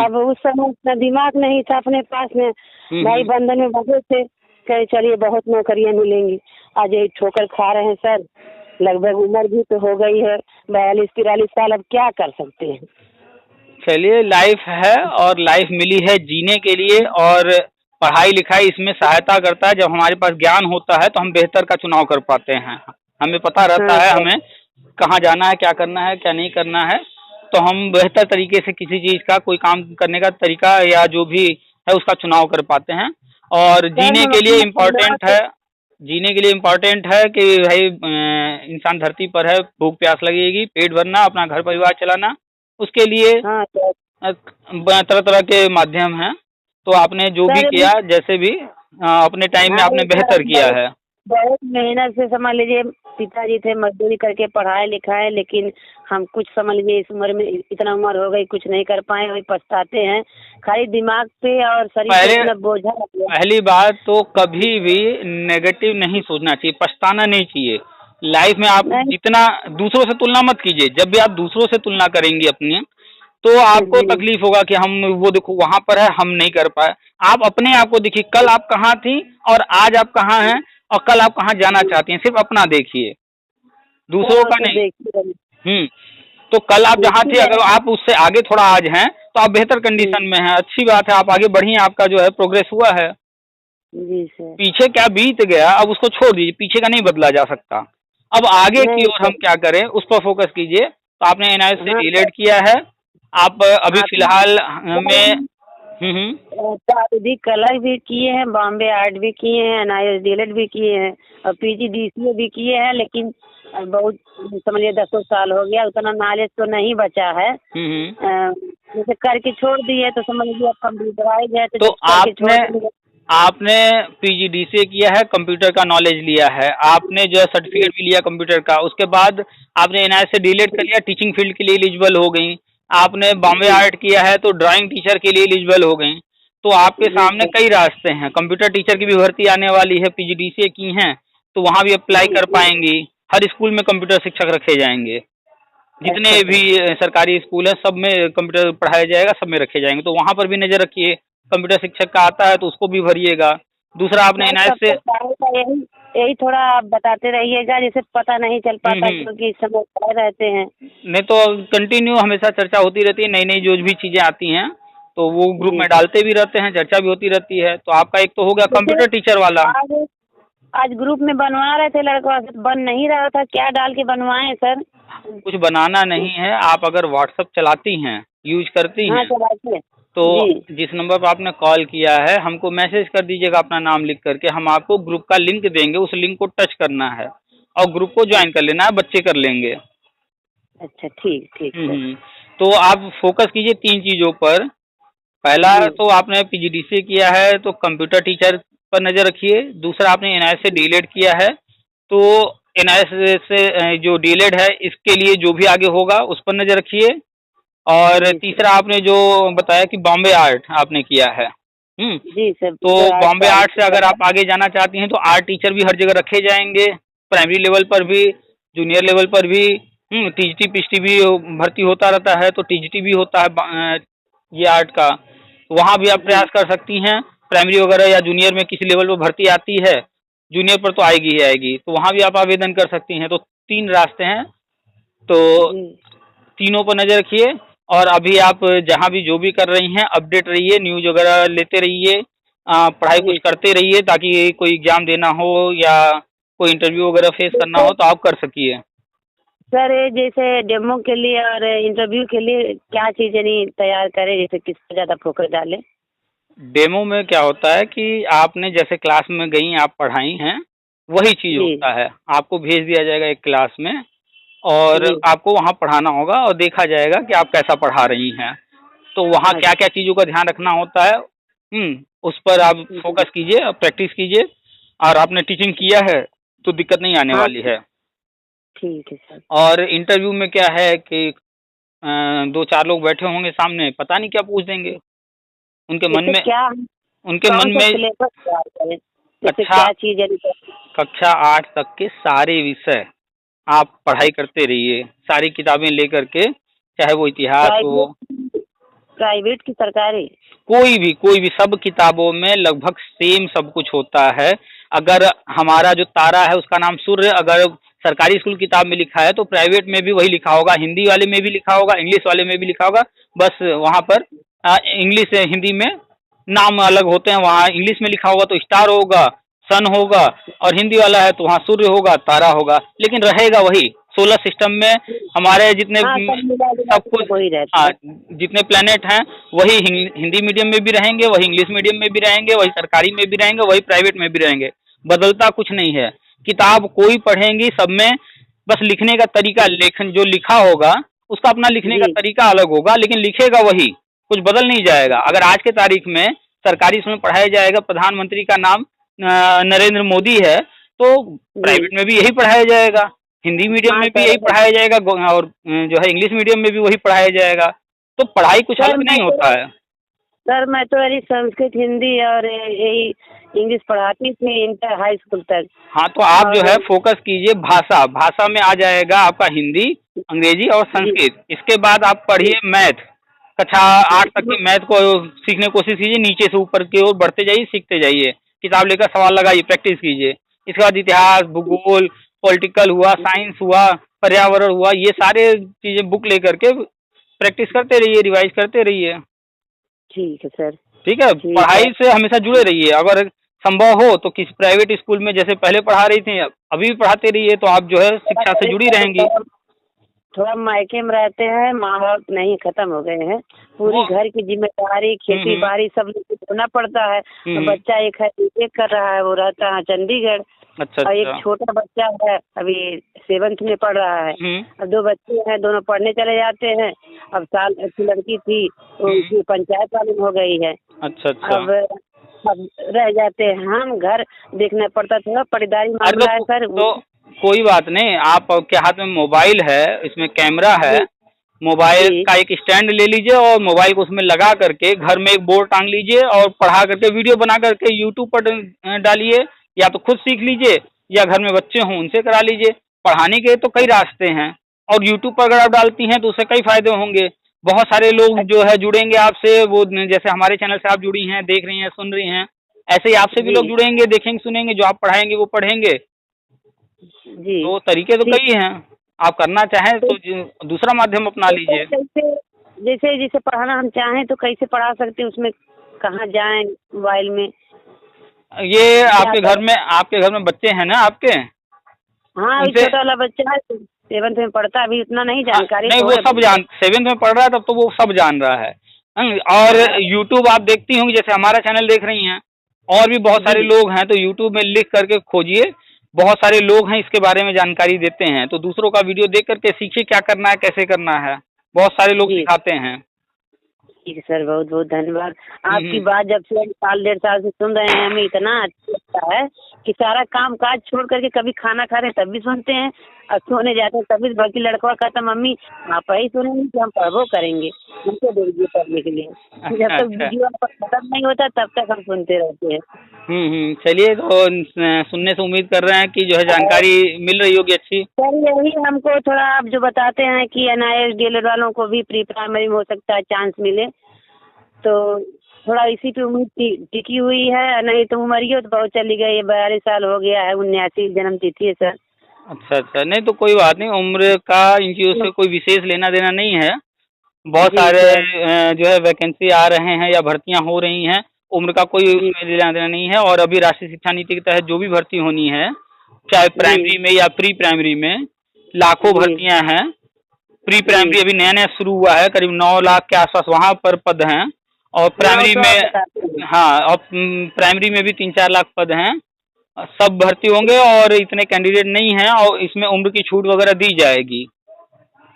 अब उस समय इतना दिमाग नहीं था अपने पास में, भाई बंधन में बंधे थे, कहे चलिए बहुत नौकरियां मिलेंगी। आज ये ठोकर खा रहे हैं सर, लगभग उम्र भी तो हो गई है 42-43 साल, अब क्या कर सकते हैं। चलिए, लाइफ है और लाइफ मिली है जीने के लिए, और पढ़ाई लिखाई इसमें सहायता करता है। जब हमारे पास ज्ञान होता है तो हम बेहतर का चुनाव कर पाते हैं, हमें पता रहता है हमें कहाँ जाना है, क्या करना है, क्या नहीं करना है, तो हम बेहतर तरीके से किसी चीज़ का, कोई काम करने का तरीका या जो भी है उसका चुनाव कर पाते हैं। और जीने के लिए इम्पोर्टेंट है कि भाई इंसान धरती पर है, भूख प्यास लगेगी, पेट भरना, अपना घर परिवार चलाना, उसके लिए तरह तरह के माध्यम हैं। तो आपने जो भी किया, जैसे भी अपने टाइम में आपने बेहतर किया है। बहुत मेहनत से समझ लीजिए, पिताजी थे मजदूरी करके पढ़ाए लिखाए, लेकिन हम कुछ समझ लीजिए इस उम्र में, इतना उम्र हो गई, कुछ नहीं कर पाए, वही पछताते हैं। खाली दिमाग पे और शरीर पे बोझा। पहली बात तो कभी भी नेगेटिव नहीं सोचना चाहिए, पछताना नहीं चाहिए। लाइफ में आप जितना दूसरों से तुलना मत कीजिए, जब भी आप दूसरों से तुलना करेंगे अपनी, तो आपको तकलीफ होगा कि हम वो देखो वहां पर है, हम नहीं कर पाए। आप अपने आप को देखिए, कल आप कहाँ थी और आज आप कहाँ हैं, और कल आप कहाँ जाना चाहती हैं, सिर्फ अपना देखिए, दूसरों का नहीं। तो कल आप जहाँ थे, अगर आप उससे आगे थोड़ा आज हैं तो आप बेहतर कंडीशन में हैं, अच्छी बात है, आप आगे बढ़िए, आपका जो है प्रोग्रेस हुआ है। जी सर। पीछे क्या बीत गया अब उसको छोड़ दीजिए, पीछे का नहीं बदला जा सकता। अब आगे की ओर हम क्या करें, उस पर फोकस कीजिए। तो आपने एनआईएस से डीएलएड किया है, आप अभी फिलहाल में कलर भी किए हैं, बॉम्बे आर्ट भी किए हैं, एनआईएस डीएलएड भी किए हैं, और पीजीडीसीए भी किए हैं, लेकिन बहुत समझिए 10 साल हो गया, उतना नॉलेज तो नहीं बचा है। जैसे करके छोड़ दिए तो समझ लीजिए अब कंप्यूटराइज है, तो आपने आपने पीजीडीसीए किया है, कंप्यूटर का नॉलेज लिया है, आपने जो है सर्टिफिकेट भी लिया कंप्यूटर का, उसके बाद आपने एनआईएस से डीलेट कर लिया, टीचिंग फील्ड के लिए एलिजिबल हो गई। आपने बॉम्बे आर्ट किया है तो ड्राइंग टीचर के लिए एलिजिबल हो गई। तो आपके सामने कई रास्ते हैं। कंप्यूटर टीचर की भी भर्ती आने वाली है, पीजीडीसीए की हैं तो वहाँ भी अप्लाई कर पाएंगी। हर स्कूल में कंप्यूटर शिक्षक रखे जाएंगे, जितने भी सरकारी स्कूल है सब में कंप्यूटर पढ़ाया जाएगा, सब में रखे जाएंगे। तो वहाँ पर भी नजर रखिए, कंप्यूटर शिक्षक का आता है तो उसको भी भरिएगा। दूसरा आपने एनआईएस से यही यही थोड़ा आप बताते रहिएगा, जैसे पता नहीं चल पाता क्योंकि इस समय पढ़े रहते हैं। नहीं तो कंटिन्यू हमेशा चर्चा होती रहती है, नई नई जो भी चीजें आती हैं तो वो ग्रुप में डालते भी रहते हैं, चर्चा भी होती रहती है। तो आपका एक तो हो गया कंप्यूटर टीचर वाला। आज ग्रुप में बनवा रहे थे लड़का, बन नहीं रहा था, क्या डाल के बनवाएं सर? कुछ बनाना नहीं है। आप अगर व्हाट्सएप चलाती हैं, यूज करती हैं, तो जिस नंबर पर आपने कॉल किया है हमको मैसेज कर दीजिएगा अपना नाम लिख करके, हम आपको ग्रुप का लिंक देंगे, उस लिंक को टच करना है और ग्रुप को ज्वाइन कर लेना है, बच्चे कर लेंगे। अच्छा ठीक ठीक। तो आप फोकस कीजिए 3 चीजों पर। पहला तो आपने पीजीडीसीए किया है तो कंप्यूटर टीचर पर नजर रखिए। दूसरा आपने एनआईएस से डीलेड किया है तो एनआईएस से जो डीलेड है इसके लिए जो भी आगे होगा उस पर नजर रखिए। और तीसरा आपने जो बताया कि बॉम्बे आर्ट आपने किया है, जी सर। तो बॉम्बे आर्ट से अगर आप आगे जाना चाहती हैं तो आर्ट टीचर भी हर जगह रखे जाएंगे, प्राइमरी लेवल पर भी, जूनियर लेवल पर भी। टीजीटी पीजीटी भी भर्ती होता रहता है, तो टीजीटी भी होता है ये आर्ट का, तो वहाँ भी आप प्रयास कर सकती हैं। प्राइमरी वगैरह या जूनियर में किसी लेवल पर भर्ती आती है, जूनियर पर तो आएगी ही आएगी, तो वहाँ भी आप आवेदन कर सकती हैं। तो 3 रास्ते हैं, तो तीनों पर नजर रखिए। और अभी आप जहाँ भी जो भी कर रही हैं अपडेट रहिए, न्यूज वगैरह लेते रहिए, पढ़ाई कुछ करते रहिए ताकि कोई एग्जाम देना हो या कोई इंटरव्यू वगैरह फेस करना हो तो आप कर सकिए। सर जैसे डेमो के लिए और इंटरव्यू के लिए क्या चीजें नहीं तैयार करें, जैसे किस पर ज्यादा फोकस डालें? डेमो में क्या होता है कि आपने जैसे क्लास में गई, आप पढ़ाई हैं, वही चीज होता है। आपको भेज दिया जाएगा एक क्लास में और आपको वहाँ पढ़ाना होगा और देखा जाएगा कि आप कैसा पढ़ा रही हैं। तो वहाँ क्या क्या चीज़ों का ध्यान रखना होता है, उस पर आप फोकस कीजिए, प्रैक्टिस कीजिए। और आपने टीचिंग किया है तो दिक्कत नहीं आने वाली है। ठीक है सर। और इंटरव्यू में क्या है कि 2-4 लोग बैठे होंगे सामने, पता नहीं क्या पूछ देंगे। उनके मन में क्या, उनके मन में क्या चीज है? कक्षा 8 तक के सारे विषय आप पढ़ाई करते रहिए, सारी किताबें लेकर के, चाहे वो इतिहास हो, प्राइवेट की सरकारी, कोई भी सब किताबों में लगभग सेम सब कुछ होता है। अगर हमारा जो तारा है उसका नाम सूर्य, अगर सरकारी स्कूल किताब में लिखा है तो प्राइवेट में भी वही लिखा होगा, हिंदी वाले में भी लिखा होगा, इंग्लिश वाले में भी लिखा होगा। बस वहाँ पर इंग्लिश हिंदी में नाम अलग होते हैं। वहाँ इंग्लिश में लिखा होगा तो स्टार होगा, सन होगा, और हिंदी वाला है तो वहाँ सूर्य होगा, तारा होगा, लेकिन रहेगा वही। सोलर सिस्टम में हमारे जितने सब कुछ, जितने प्लैनेट हैं वही हिंदी मीडियम में भी रहेंगे, वही इंग्लिश मीडियम में भी रहेंगे, वही सरकारी में भी रहेंगे, वही प्राइवेट में भी रहेंगे। बदलता कुछ नहीं है। किताब कोई पढ़ेंगी, सब में बस लिखने का तरीका, लेखन जो लिखा होगा उसका अपना लिखने का तरीका अलग होगा, लेकिन लिखेगा वही, कुछ बदल नहीं जाएगा। अगर आज के तारीख में सरकारी स्कूल में पढ़ाया जाएगा, प्रधानमंत्री का नाम नरेंद्र मोदी है, तो प्राइवेट में भी यही पढ़ाया जाएगा, हिंदी मीडियम में भी यही पढ़ाया जाएगा, और जो है इंग्लिश मीडियम में भी वही पढ़ाया जाएगा। तो पढ़ाई कुछ अलग नहीं होता है। सर मैं तो अभी संस्कृत, हिंदी और यही इंग्लिश पढ़ाती थी इंटर हाई स्कूल तक। हाँ, तो आप जो है फोकस कीजिए भाषा में आ जाएगा आपका हिंदी, अंग्रेजी और संस्कृत। इसके बाद आप पढ़िए मैथ, कक्षा 8 तक की मैथ को सीखने की कोशिश कीजिए, नीचे से ऊपर की ओर बढ़ते जाइए, सीखते जाइए, किताब लेकर सवाल लगाइए, प्रैक्टिस कीजिए। इसके बाद इतिहास, भूगोल, पॉलिटिकल हुआ, साइंस हुआ, पर्यावरण हुआ, ये सारे चीजें बुक लेकर के प्रैक्टिस करते रहिए, रिवाइज करते रहिए। ठीक है सर। ठीक है, पढ़ाई से हमेशा जुड़े रहिए। अगर संभव हो तो किसी प्राइवेट स्कूल में जैसे पहले पढ़ा रही थी अभी भी पढ़ाते रहिए, तो आप जो है शिक्षा से जुड़ी रहेंगी। थोड़ा मायके में रहते हैं, माँ बाप नहीं, खत्म हो गए हैं, पूरी घर की जिम्मेदारी, खेती बाड़ी सब होना पड़ता है। तो बच्चा एक कर रहा है, वो रहता है चंडीगढ़। अच्छा। और एक छोटा बच्चा है अभी 7th में पढ़ रहा है। अब 2 बच्चे हैं, दोनों पढ़ने चले जाते हैं। अब साल की लड़की थी तो उसकी पंचायत वाली हो गई है। अच्छा। अब अब रह जाते हैं हम, घर देखना पड़ता, थोड़ा परिदारी अरे मामला है सर। तो कोई बात नहीं, आपके हाथ में मोबाइल है, इसमें कैमरा है, मोबाइल जी का एक स्टैंड ले लीजिए और मोबाइल को उसमें लगा करके घर में एक बोर्ड टांग लीजिए और पढ़ा करके वीडियो बना करके यूट्यूब पर डालिए, या तो खुद सीख लीजिए या घर में बच्चे हों उनसे करा लीजिए। पढ़ाने के तो कई रास्ते हैं, और यूट्यूब पर अगर आप डालती हैं तो उससे कई फायदे होंगे। बहुत सारे लोग जो है जुड़ेंगे आपसे, वो जैसे हमारे चैनल से आप जुड़ी हैं, देख रही हैं, सुन रही हैं, ऐसे ही आपसे भी लोग जी जुड़ेंगे, देखेंगे, सुनेंगे, जो आप पढ़ाएंगे वो पढ़ेंगे। जी तो तरीके तो ठीक। कई हैं, आप करना चाहें तो तो दूसरा माध्यम अपना तो लीजिए। कैसे, जैसे जैसे पढ़ाना हम चाहें तो कैसे पढ़ा सकते हैं, उसमें कहाँ जाएं मोबाइल में, ये क्या करें? आपके घर में बच्चे हैं ना आपके, हाँ अभी उनसे, छोटा वाला बच्चा है, 7th में पढ़ता है, अभी उतना नहीं हाँ, जानकारी नहीं तो वो है। सब जान, 7th में पढ़ रहा है तब तो वो सब जान रहा है। और हाँ यूट्यूब आप देखती होंगी, जैसे हमारा चैनल देख रही हैं, और भी बहुत सारे जी लोग हैं, तो यूट्यूब में लिख करके खोजिए, बहुत सारे लोग हैं इसके बारे में जानकारी देते हैं, तो दूसरों का वीडियो देख करके सीखिए क्या करना है, कैसे करना है, बहुत सारे लोग जी सिखाते हैं। ठीक है सर, बहुत बहुत धन्यवाद। आपकी हम्म, बात जब से हम साल 1.5 साल से सुन रहे हैं, हमें इतना अच्छा लगता है कि सारा काम काज छोड़ करके, कभी खाना खा रहे हैं तब भी सुनते हैं, और सोने जाते हैं तभी, बल्कि लड़का कहता मम्मी आप ही सुनेंगे कि हम पढ़बो करेंगे, हमको दे दीजिए पढ़ने के लिए। जब अच्छा तक अच्छा। वीडियो आपका खत्म नहीं होता तब तक हम सुनते रहते हैं। चलिए, तो सुनने से उम्मीद कर रहे हैं कि जो है और जानकारी मिल रही होगी अच्छी। सर यही हमको थोड़ा आप जो बताते हैं कि NIS DLED वालों को भी प्री प्राइमरी में हो सकता है चांस मिले, तो थोड़ा इसी पे उम्मीद टिकी हुई है, नहीं तो उम्र तो बहुत चली गई है, 42 साल हो गया है, 79 जन्म तिथि है सर। अच्छा अच्छा, नहीं तो कोई बात नहीं, उम्र का इन चीज़ों से कोई विशेष लेना देना नहीं है। बहुत जी सारे सर। जो है वैकेंसी आ रहे हैं या भर्तियां हो रही हैं, उम्र का कोई जी उसमें लेना देना नहीं है। और अभी राष्ट्रीय शिक्षा नीति के तहत जो भी भर्ती होनी है, चाहे जी प्राइमरी में या प्री प्राइमरी में, लाखों जी भर्तियां हैं। प्री जी प्राइमरी अभी नया नया शुरू हुआ है, करीब 9 लाख के आसपास वहाँ पर पद हैं। और हाँ वो प्राइमरी तो आप में, बताते हैं। हाँ, और प्राइमरी में भी 3-4 लाख पद हैं। सब भर्ती होंगे और इतने कैंडिडेट नहीं हैं, और इसमें उम्र की छूट वगैरह दी जाएगी।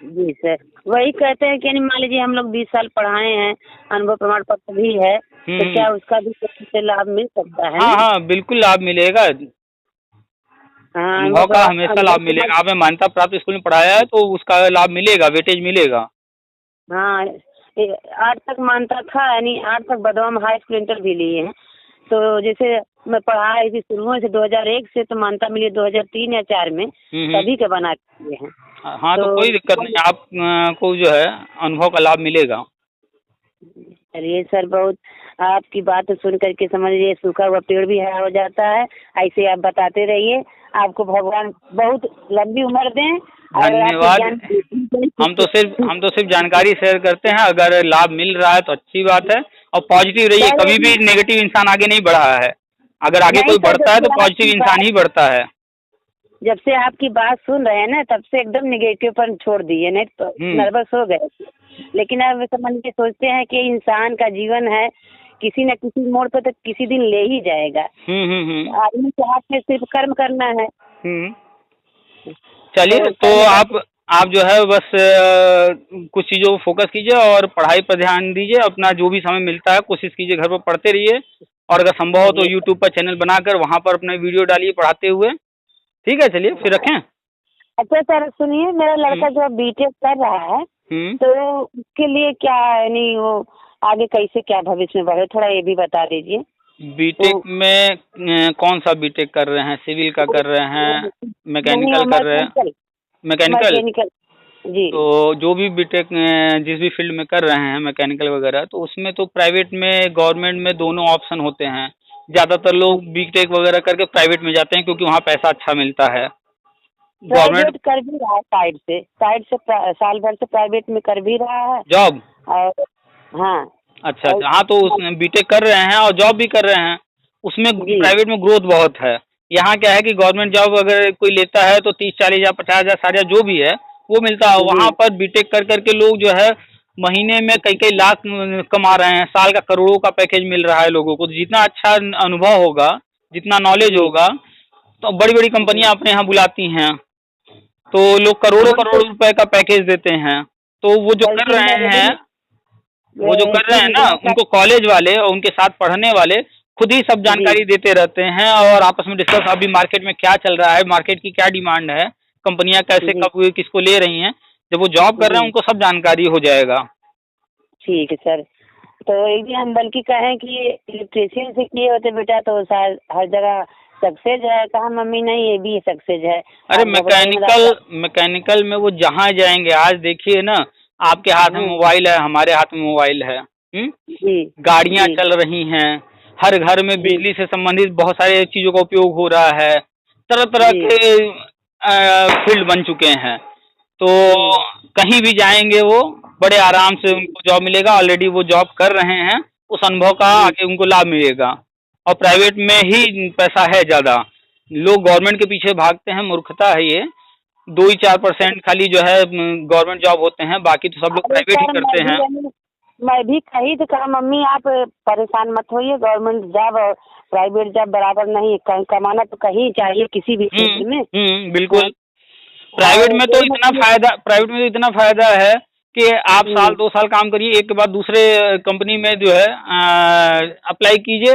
जी सर, वही कहते हैं कि नहीं, मान लीजिए हम लोग 20 साल पढ़ाए हैं, अनुभव प्रमाण पत्र भी है, तो हम्म। क्या उसका भी कुछ से लाभ मिल सकता है हाँ ना? हाँ, बिल्कुल लाभ मिलेगा, हाँ अनुभव का हमेशा अनुभव लाभ मिलेगा। आपने मान्यता प्राप्त स्कूल में पढ़ाया है तो उसका लाभ मिलेगा, वेटेज मिलेगा। हाँ 8 तक मानता था, यानी 8 तक बदवा में हाई स्कूल इंटर भी लिए हैं, तो जैसे मैं पढ़ाई थी शुरू से 2001 से, तो मानता मिली 2003 या 4 में, हम्म। तभी के बना के दिए हैं। हाँ, तो तो कोई दिक्कत नहीं, आप को जो है अनुभव का लाभ मिलेगा। चलिए सर, बहुत आपकी बात सुन करके समझिए सूखा हुआ पेड़ भी हरा हो जाता है। ऐसे आप बताते रहिए, आपको भगवान बहुत लंबी उम्र दें और आपके धन्यवाद। ज्ञान हम तो सिर्फ जानकारी शेयर करते हैं, अगर लाभ मिल रहा है तो अच्छी बात है। और पॉजिटिव रहिए, सर कभी भी नेगेटिव इंसान आगे नहीं बढ़ा है। अगर आगे नहीं कोई सर, बढ़ता है तो पॉजिटिव इंसान ही बढ़ता है। जब से आपकी बात सुन रहे हैं ना, तब से एकदम निगेटिव पर छोड़ दिए, नहीं तो नर्वस हो गए। लेकिन अब समझ के सोचते हैं कि इंसान का जीवन है, किसी न किसी मोड़ पर तो किसी दिन ले ही जाएगा। आदमी के हाथ में सिर्फ कर्म करना है। चलिए, तो आप जो है बस कुछ चीज़ों को फोकस कीजिए और पढ़ाई पर ध्यान दीजिए। अपना जो भी समय मिलता है कोशिश कीजिए घर पर पढ़ते रहिए, और अगर संभव हो तो यूट्यूब पर चैनल बनाकर वहाँ पर अपने वीडियो डालिए पढ़ाते हुए। ठीक है, चलिए फिर रखें। अच्छा सर सुनिए, मेरा लड़का जो बीटेक कर रहा है, तो उसके लिए क्या, यानी वो आगे कैसे क्या भविष्य में बढ़े, थोड़ा ये भी बता दीजिए। बीटेक में कौन सा बीटेक कर रहे हैं? सिविल का कर रहे हैं, मैकेनिकल कर रहे हैं? मैकेनिकल। जी। तो जो भी बीटेक जिस भी फील्ड में कर रहे हैं, मैकेनिकल वगैरह, तो उसमें तो प्राइवेट में गवर्नमेंट में दोनों ऑप्शन होते हैं। ज़्यादातर लोग बीटेक वगैरह करके प्राइवेट में जाते हैं क्योंकि वहाँ पैसा अच्छा मिलता है। प्राइवेट कर भी रहा है, साइड से साल भर से प्राइवेट में कर भी रहा है जॉब। और हाँ। अच्छा अच्छा, हाँ, तो उसमें बीटेक कर रहे हैं और जॉब भी कर रहे हैं। उसमें प्राइवेट में ग्रोथ बहुत है। यहाँ क्या है कि गवर्नमेंट जॉब अगर कोई लेता है तो 30-40 हज़ार 50 हज़ार 60 हज़ार जो भी है वो मिलता है। वहाँ पर बीटेक कर करके लोग जो है महीने में कई लाख कमा रहे हैं, साल का करोड़ों का पैकेज मिल रहा है लोगों को। जितना अच्छा अनुभव होगा, जितना नॉलेज होगा, तो बड़ी बड़ी कंपनियां अपने यहाँ बुलाती हैं, तो लोग करोड़ों करोड़ रुपए का पैकेज देते हैं। तो वो जो कर रहे हैं ना, उनको कॉलेज वाले और उनके साथ पढ़ने वाले खुद ही सब जानकारी देते रहते हैं और आपस में डिस्कस अभी मार्केट में क्या चल रहा है, मार्केट की क्या डिमांड है, कंपनियां कैसे जी कब किसको ले रही हैं। जब वो जॉब कर रहे हैं जी उनको सब जानकारी हो जाएगा। ठीक है सर। तो एक भी हम बल्कि कहें कि इलेक्ट्रीशियन से किए होते बेटा तो शायद हर जगह सक्सेस है। कहा मम्मी नहीं ये भी सक्सेस है। अरे आप मैकेनिकल में वो जहाँ जाएंगे, आज देखिए ना, आपके हाथ में मोबाइल है, हमारे हाथ में मोबाइल है। जी गाड़ियां जी चल रही हैं, हर घर में जी बिजली से संबंधित बहुत सारे चीजों का उपयोग हो रहा है, तरह तरह जी के फील्ड बन चुके हैं। तो जी कहीं भी जाएंगे वो बड़े आराम से उनको जॉब मिलेगा। ऑलरेडी वो जॉब कर रहे हैं, उस अनुभव का जी आगे उनको लाभ मिलेगा। और प्राइवेट में ही पैसा है ज़्यादा। लोग गवर्नमेंट के पीछे भागते हैं, मूर्खता है ये। 2 ही 4% खाली जो है गवर्नमेंट जॉब होते हैं, बाकी तो सब लोग अरे प्राइवेट ही सर करते हैं। मैं भी कही तो कहा मम्मी आप परेशान मत होइए। गवर्नमेंट जॉब और प्राइवेट जॉब बराबर नहीं है। कमाना तो कहीं चाहिए किसी भी क्षेत्र में। बिल्कुल। और प्राइवेट में तो इतना फायदा है कि आप साल 2 साल काम करिए, एक के बाद दूसरे कंपनी में जो है अप्लाई कीजिए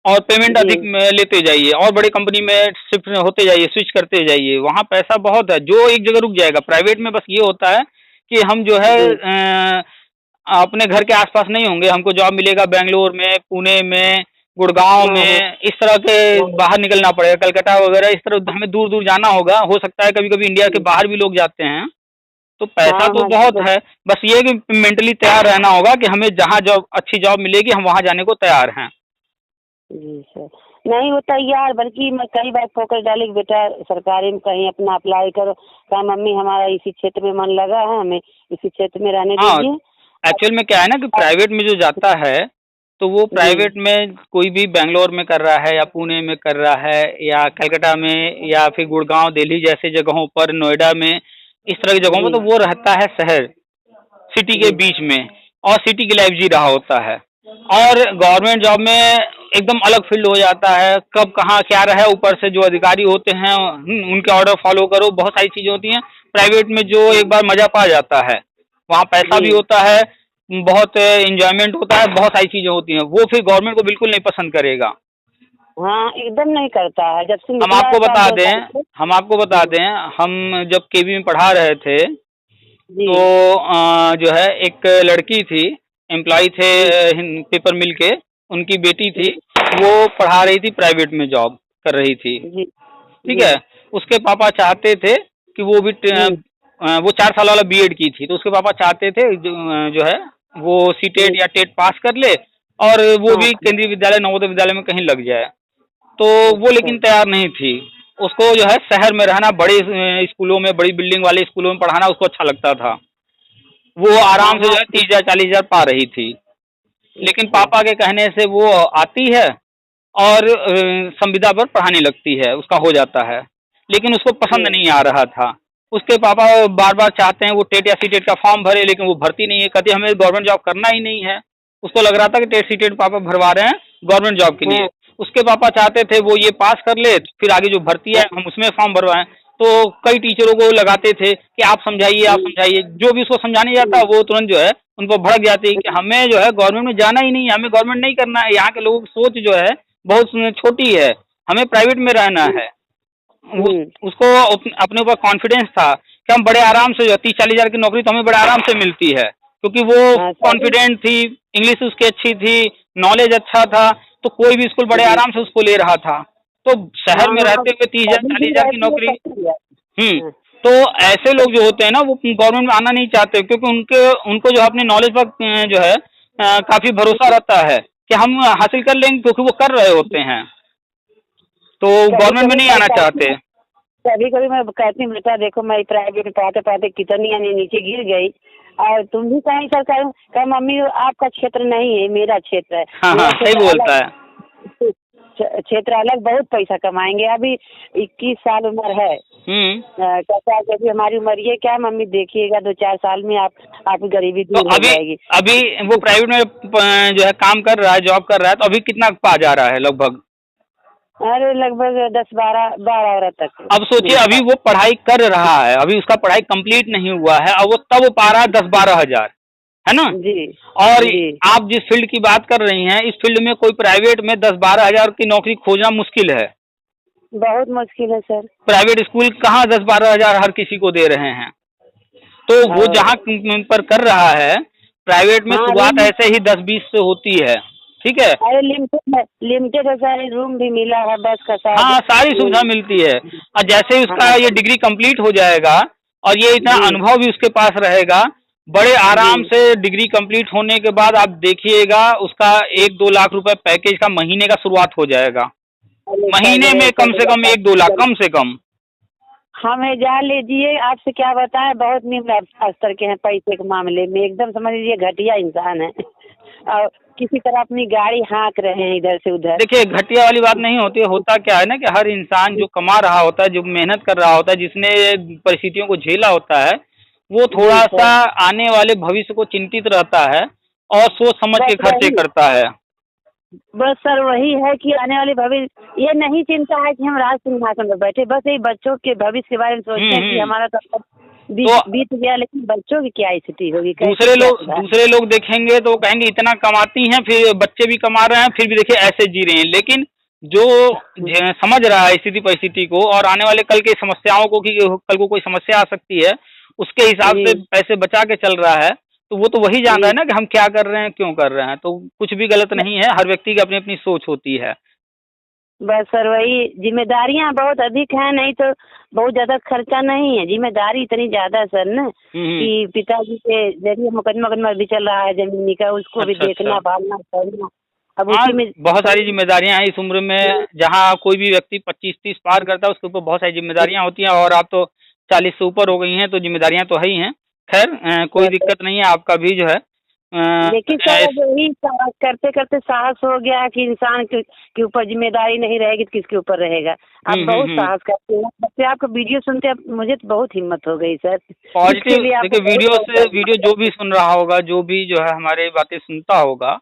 और पेमेंट जी अधिक लेते जाइए और बड़ी कंपनी में शिफ्ट होते जाइए, स्विच करते जाइए। वहाँ पैसा बहुत है, जो एक जगह रुक जाएगा। प्राइवेट में बस ये होता है कि हम जो है जी अपने घर के आसपास नहीं होंगे, हमको जॉब मिलेगा बेंगलोर में, पुणे में, गुड़गांव में, इस तरह के बाहर निकलना पड़ेगा, कलकत्ता वगैरह, इस तरह हमें दूर दूर जाना होगा। हो सकता है कभी कभी इंडिया के बाहर भी लोग जाते हैं। तो पैसा तो बहुत है, बस ये कि मेंटली तैयार रहना होगा कि हमें जहाँ जॉब अच्छी जॉब मिलेगी हम वहाँ जाने को तैयार हैं। जी सर। नहीं वो तैयार, बल्कि मैं कई बार फोकस डाली कि बेटा सरकारी में कहीं अपना अप्लाई करो। कहा मम्मी हमारा इसी क्षेत्र में मन लगा है, हमें इसी क्षेत्र में रहने हाँ, दीजिए। एक्चुअल में क्या है ना कि प्राइवेट में जो जाता है तो वो प्राइवेट में कोई भी बेंगलोर में कर रहा है या पुणे में कर रहा है या कलकत्ता में या फिर गुड़गांव, दिल्ली जैसे जगहों पर, नोएडा में, इस तरह की जगहों पर, तो वो रहता है शहर, सिटी के बीच में, और सिटी की लाइफ जी रहा होता है। और गवर्नमेंट जॉब में एकदम अलग फील्ड हो जाता है, कब कहाँ क्या रहे, ऊपर से जो अधिकारी होते हैं उनके ऑर्डर फॉलो करो, बहुत सारी चीज़ें होती हैं। प्राइवेट में जो एक बार मज़ा पा जाता है, वहाँ पैसा भी होता है, बहुत एंजॉयमेंट होता है, बहुत सारी चीज़ें होती हैं, वो फिर गवर्नमेंट को बिल्कुल नहीं पसंद करेगा। हाँ एकदम नहीं करता है। जब से हम आपको बता दें, हम जब केवी में पढ़ा रहे थे तो जो है एक लड़की थी, एम्प्लॉय थे पेपर मिल के, उनकी बेटी थी, वो पढ़ा रही थी, प्राइवेट में जॉब कर रही थी। ठीक है, उसके पापा चाहते थे कि वो भी वो 4 साल वाला बीएड की थी, तो उसके पापा चाहते थे जो है वो सीटेट या टेट पास कर ले और वो भी केंद्रीय विद्यालय, नवोदय विद्यालय में कहीं लग जाए। तो वो लेकिन तैयार नहीं थी। उसको जो है शहर में रहना, बड़े स्कूलों में, बड़ी बिल्डिंग वाले स्कूलों में पढ़ाना उसको अच्छा लगता था। वो आराम से जो है 30,000 40,000 पा रही थी। लेकिन पापा के कहने से वो आती है और संविदा पर पढ़ाने लगती है, उसका हो जाता है। लेकिन उसको पसंद नहीं आ रहा था। उसके पापा बार बार चाहते हैं वो टेट या सीटेट का फॉर्म भरे, लेकिन वो भरती नहीं है, कहती हमें गवर्नमेंट जॉब करना ही नहीं है। उसको लग रहा था कि टेट सीटेट पापा भरवा रहे हैं गवर्नमेंट जॉब के लिए। उसके पापा चाहते थे वो ये पास कर ले, तो फिर आगे जो भर्ती है हम उसमें फॉर्म भरवाएं। तो कई टीचरों को लगाते थे कि आप समझाइए। जो भी उसको समझाने जाता वो तुरंत जो है उनको भड़क जाती है कि हमें जो है गवर्नमेंट में जाना ही नहीं है, हमें गवर्नमेंट नहीं करना है। यहाँ के लोगों की सोच जो है बहुत छोटी है, हमें प्राइवेट में रहना है। उसको अपने ऊपर कॉन्फिडेंस था कि हम बड़े आराम से, जो 30-40 हज़ार की नौकरी तो हमें बड़े आराम से मिलती है, क्योंकि वो कॉन्फिडेंट थी, इंग्लिश उसकी अच्छी थी, नॉलेज अच्छा था, तो कोई भी स्कूल बड़े आराम से उसको ले रहा था। तो शहर में रहते हुए 30,000 40,000 की नौकरी, तो ऐसे लोग जो होते हैं ना वो गवर्नमेंट में आना नहीं चाहते, क्योंकि उनको जो अपनी नॉलेज पर जो है काफी भरोसा रहता है कि हम हासिल कर लेंगे, क्योंकि वो कर रहे होते हैं, तो गवर्नमेंट में नहीं आना चाहते। कभी कभी मैं कहती हूँ बेटा देखो मैं प्राइवेट में पढ़ाते पढ़ाते कितनी नीचे गिर गई, और तुम भी कहीं सरकार कहा मम्मी आपका क्षेत्र नहीं है, मेरा क्षेत्र है। हाँ, सही बोलता है। क्षेत्र अलग, बहुत पैसा कमाएंगे। अभी 21 साल उम्र है। कहता है कि हमारी उम्र ये क्या मम्मी, देखिएगा 2-4 साल में आपकी गरीबी दूर हो जाएगी। अभी वो प्राइवेट में जो है काम कर रहा है, जॉब कर रहा है, तो अभी कितना पा जा रहा है लगभग? अरे लगभग 10-12 तक। अब सोचिए, अभी वो पढ़ाई कर रहा है, अभी उसका पढ़ाई कंप्लीट नहीं हुआ है और वो तब पा रहा है 10-12 हज़ार। है ना? जी और जी। आप जिस फील्ड की बात कर रही हैं, इस फील्ड में कोई प्राइवेट में 10-12 हजार की नौकरी खोजना मुश्किल है। बहुत मुश्किल है सर। प्राइवेट स्कूल कहाँ 10-12 हजार हर किसी को दे रहे हैं। तो वो जहाँ पर कर रहा है, प्राइवेट में हाँ शुरुआत ऐसे ही 10-20 से होती है, ठीक है? अरे लिमिटेड है सर, रूम भी मिला है, बस का शायद। हाँ, सारी सुविधा मिलती है। और जैसे ही उसका हाँ ये डिग्री कंप्लीट हो जाएगा और ये इतना जी अनुभव भी उसके पास रहेगा, बड़े जी। आराम से डिग्री कंप्लीट होने के बाद आप देखिएगा उसका 1-2 लाख रुपए पैकेज का महीने का शुरुआत हो जाएगा। अरे महीने चलिए में कम से कम 1-2 लाख कम से कम। हमें जान लीजिए, आपसे क्या बताएं, बहुत निम्न स्तर के हैं पैसे के मामले में, एकदम समझ लीजिए घटिया इंसान है। और किसी तरह अपनी गाड़ी हाँक रहे हैं इधर से उधर। देखिए, घटिया वाली बात नहीं होती है। होता क्या है ना कि हर इंसान जो कमा रहा होता है, जो मेहनत कर रहा होता है, जिसने परिस्थितियों को झेला होता है, वो जी थोड़ा-सा सर। आने वाले भविष्य को चिंतित रहता है और सोच समझ के बस खर्चे वही करता है। बस सर वही है कि आने वाले भविष्य, ये नहीं चिंता है कि हम राज सिंहासन पर बैठे, बस यही बच्चों के भविष्य के बारे में सोचते हैं कि हुँ। हमारा तो तो बीत गया, लेकिन बच्चों की क्या स्थिति होगी, कैसे दूसरे क्या लोग सुधार। दूसरे लोग देखेंगे तो कहेंगे इतना कमाती हैं, फिर बच्चे भी कमा रहे हैं, फिर भी देखिए ऐसे जी रहे हैं। लेकिन जो समझ रहा है स्थिति परिस्थिति को और आने वाले कल की समस्याओं को कि कल को कोई समस्या आ सकती है, उसके हिसाब जी से पैसे बचा के चल रहा है, तो वो तो वही जान रहा जी। है ना कि हम क्या कर रहे हैं, क्यों कर रहे हैं। तो कुछ भी गलत नहीं है, हर व्यक्ति की अपनी-अपनी सोच होती है। बस सर वही जिम्मेदारियां बहुत अधिक हैं, नहीं तो बहुत ज्यादा खर्चा नहीं है, जिम्मेदारी इतनी ज्यादा सर ना हुँ। कि पिताजी के जरिए मुकदमा भी चल रहा है जमीनी का, उसको भी अच्छा, देखना अच्छा। भालना करना। अब हाँ, उसी में बहुत सारी ज़िम्मेदारियाँ हैं इस उम्र में, जहाँ कोई भी व्यक्ति 25-30 पार करता है, उसके ऊपर बहुत सारी ज़िम्मेदारियाँ होती हैं और आप तो 40 से ऊपर हो गई हैं, तो ज़िम्मेदारियाँ तो है ही हैं। ख़ैर कोई दिक्कत नहीं है, आपका भी जो है लेकिन सर अब यही करते करते साहस हो गया कि इंसान के ऊपर जिम्मेदारी नहीं रहेगी तो किसके ऊपर रहेगा। आप बहुत हुँ। साहस करते हैं, जब से आपका वीडियो सुनते अब मुझे तो बहुत हिम्मत हो गई सर। इसके पॉज़िटिव लिए आपको देखिए, बहुत बहुत वीडियो धन्यवाद। जो भी सुन रहा होगा, जो भी जो है हमारी बातें सुनता होगा,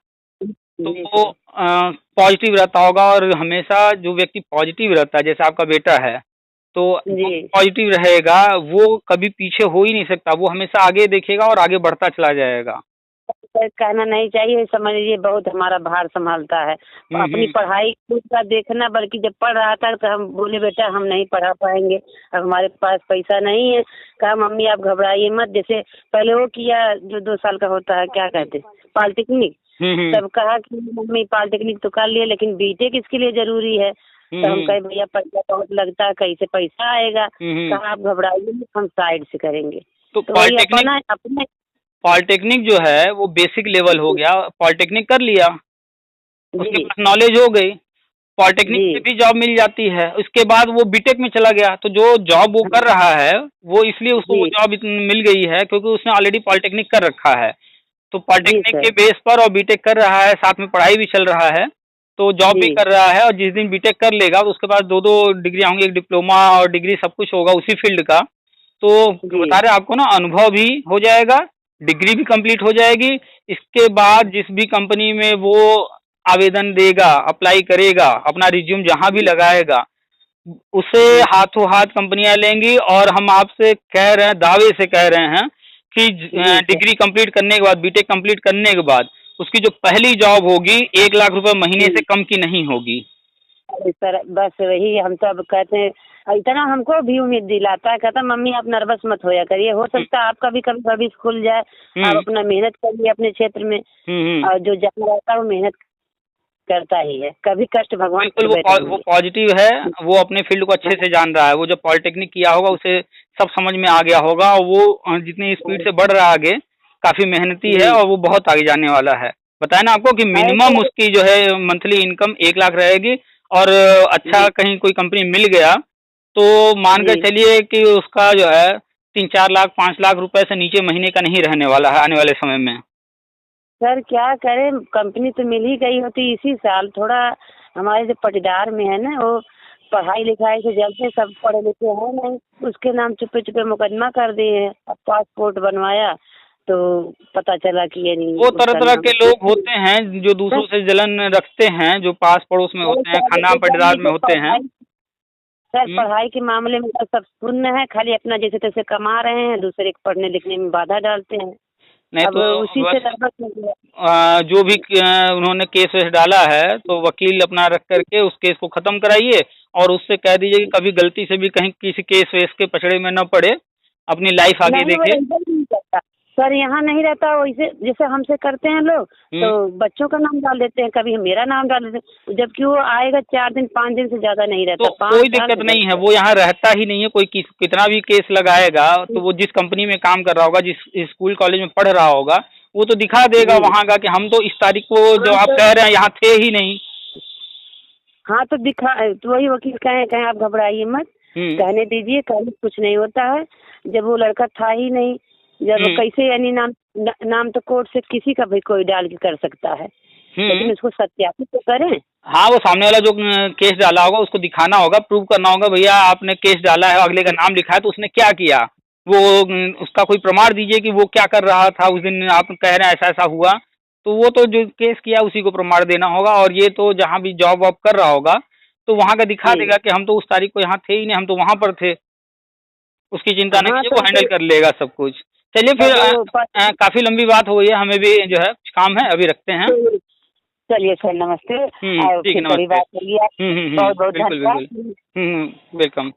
तो जी वो सर। पॉज़िटिव रहता होगा और हमेशा जो व्यक्ति पॉज़िटिव रहता है, जैसे आपका बेटा है, तो जो जी पॉज़िटिव रहेगा, वो कभी पीछे हो ही नहीं सकता, वो हमेशा आगे देखेगा और आगे बढ़ता चला जाएगा। सर कहना नहीं चाहिए, समझ लीजिए बहुत हमारा भार संभालता है। अपनी हुँ। पढ़ाई खुद का देखना, बल्कि जब पढ़ रहा था तो हम बोले बेटा हम नहीं पढ़ा पाएंगे, अब हमारे पास पैसा नहीं है। कहा मम्मी आप घबराइए मत, जैसे पहले वो किया जो 2 साल का होता है, क्या कहते पॉलिटेक्निक। हुँ। तब कहा कि मम्मी पॉलिटेक्निक तो कर लिए, लेकिन बीटेक इसके लिए जरूरी है। तो हम हुँ। कहे भैया पैसा बहुत लगता है, कैसे पैसा आएगा। हुँ। कहा आप घबराइए मत, हम साइड से करेंगे। तो तो वही अपना अपने। पॉलिटेक्निक जो है वो बेसिक लेवल हो गया, पॉलिटेक्निक कर लिया, उसके जी पास नॉलेज हो गई, पॉलिटेक्निक जी से भी जॉब मिल जाती है, उसके बाद वो बीटेक में चला गया, तो जो जॉब वो कर रहा है, वो इसलिए उसको वो जी जॉब मिल गई है क्योंकि उसने ऑलरेडी पॉलिटेक्निक कर रखा है। तो जी पॉलिटेक्निक के सर। बेस पर और बीटेक कर रहा है, साथ में पढ़ाई भी चल रहा है, तो जॉब भी जी कर रहा है और जिस दिन बीटेक कर लेगा तो उसके पास 2-2 डिग्रियाँ होंगी, एक डिप्लोमा और डिग्री सब कुछ होगा उसी फील्ड का। तो जी बता रहे हैं आपको ना अनुभव भी हो जाएगा, डिग्री भी कंप्लीट हो जाएगी, इसके बाद जिस भी कंपनी में वो आवेदन देगा, अप्लाई करेगा, अपना रिज़्यूम जहाँ भी लगाएगा, उसे जी हाथों हाथ कंपनियाँ लेंगी और हम आपसे कह रहे हैं, दावे से कह रहे हैं कि जी सर। डिग्री कंप्लीट करने के बाद, बीटेक कंप्लीट करने के बाद, उसकी जो पहली जॉब होगी, 1 लाख रुपए महीने जी से कम की नहीं होगी। अरे सर बस वही हम तो अब कहते हैं, इतना हमको भी उम्मीद दिलाता है, कहता मम्मी आप नर्वस मत होया करिए, हो सकता है आपका भी कभी भविष्य खुल जाए। आप हुँ, अपना मेहनत करिए अपने क्षेत्र में। हुँ। और जो जहाँ रहता है वो मेहनत करता ही है, कभी कष्ट भगवान बिल्कुल, कर बैठे वो होंगे। पॉज़िटिव है, वो अपने फ़ील्ड को अच्छे से जान रहा है, वो जब पॉलिटेक्निक किया होगा उसे सब समझ में आ गया होगा और वो जितनी स्पीड से बढ़ रहा है आगे, काफ़ी मेहनती है जी और वो बहुत आगे जाने वाला है। बताया ना आपको कि है मिनिमम सर। उसकी जो है मंथली इनकम 1 लाख रहेगी और अच्छा जी कहीं कोई कंपनी मिल गया, तो मान के जी चलिए कि उसका जो है 3-4 लाख, 5 लाख रुपए से नीचे महीने का नहीं रहने वाला है आने वाले समय में। सर क्या करें, कंपनी तो मिल ही गई होती इसी साल। थोड़ा हमारे जो पटीदार में है ना, वो पढ़ाई लिखाई से जल्दी सब पढ़े लिखे हैं नहीं, उसके नाम चुपे चुपे मुकदमा कर दिए हैं। अब पासपोर्ट बनवाया तो पता चला कि ये नहीं वो उसका तरह-तरह नाम। के लोग होते हैं जो दूसरों से जलन रखते हैं, जो पास-पड़ोस में अरे होते हैं, सर खानदान एकदम पटीदार में देखिए होते हैं। सर हुँ। पढ़ाई के मामले में तो सब शून्य है, खाली अपना जैसे तैसे कमा रहे हैं, दूसरे के पढ़ने लिखने में बाधा डालते हैं। नहीं अब तो उसी से बस लगभग हो गया। जो भी उन्होंने केस वेस डाला है तो वकील अपना रख करके उस केस को खत्म कराइए और उससे कह दीजिए कि कभी गलती से भी कहीं किसी केस वेस के पछड़े में न पड़े, अपनी लाइफ आगे नहीं, वो देखे। इधर नहीं करता सर, यहाँ नहीं रहता वैसे जैसे हमसे करते हैं लोग, तो बच्चों का नाम डाल देते हैं, कभी मेरा नाम डाल देते हैं, जबकि वो आएगा 4 दिन 5 दिन से ज्यादा नहीं रहता। तो कोई दिक्कत नहीं है, वो यहाँ रहता ही नहीं है। कोई कितना भी केस लगाएगा तो वो जिस कंपनी में काम कर रहा होगा, जिस स्कूल कॉलेज में पढ़ रहा होगा, वो तो दिखा देगा वहाँ का कि हम तो इस तारीख को जो आप कह रहे हैं यहाँ थे ही नहीं। हाँ तो दिखा, तो वही वकील कहें आप घबराइए मत, कहने दीजिए, कहने कुछ नहीं होता है। जब वो लड़का था ही नहीं, जब कैसे यानी नाम तो कोर्ट से किसी का भी कोई डाल के कर सकता है, लेकिन उसको सत्यापित तो करें। हाँ, वो सामने वाला जो केस डाला होगा उसको दिखाना होगा, प्रूव करना होगा, भैया आपने केस डाला है, अगले का नाम लिखा है तो उसने क्या किया, वो उसका कोई प्रमाण दीजिए कि वो क्या कर रहा था उस दिन, आप कह रहे हैं ऐसा ऐसा हुआ, तो वो तो जो केस किया उसी को प्रमाण देना होगा। और ये तो जहाँ भी जॉब वॉब कर रहा होगा तो वहाँ का दिखा देगा कि हम तो उस तारीख को यहाँ थे ही नहीं, हम तो वहाँ पर थे। उसकी चिंता नहीं कीजिए, वो हैंडल कर लेगा सब कुछ। चलिए फिर काफी लंबी बात हो गई है, हमें भी जो है कुछ काम है, अभी रखते हैं। चलिए सर, नमस्ते। ठीक है, नमस्ते। बात करिए, बहुत बहुत बिल्कुल धन्यवाद। बिल्कुल, वेलकम।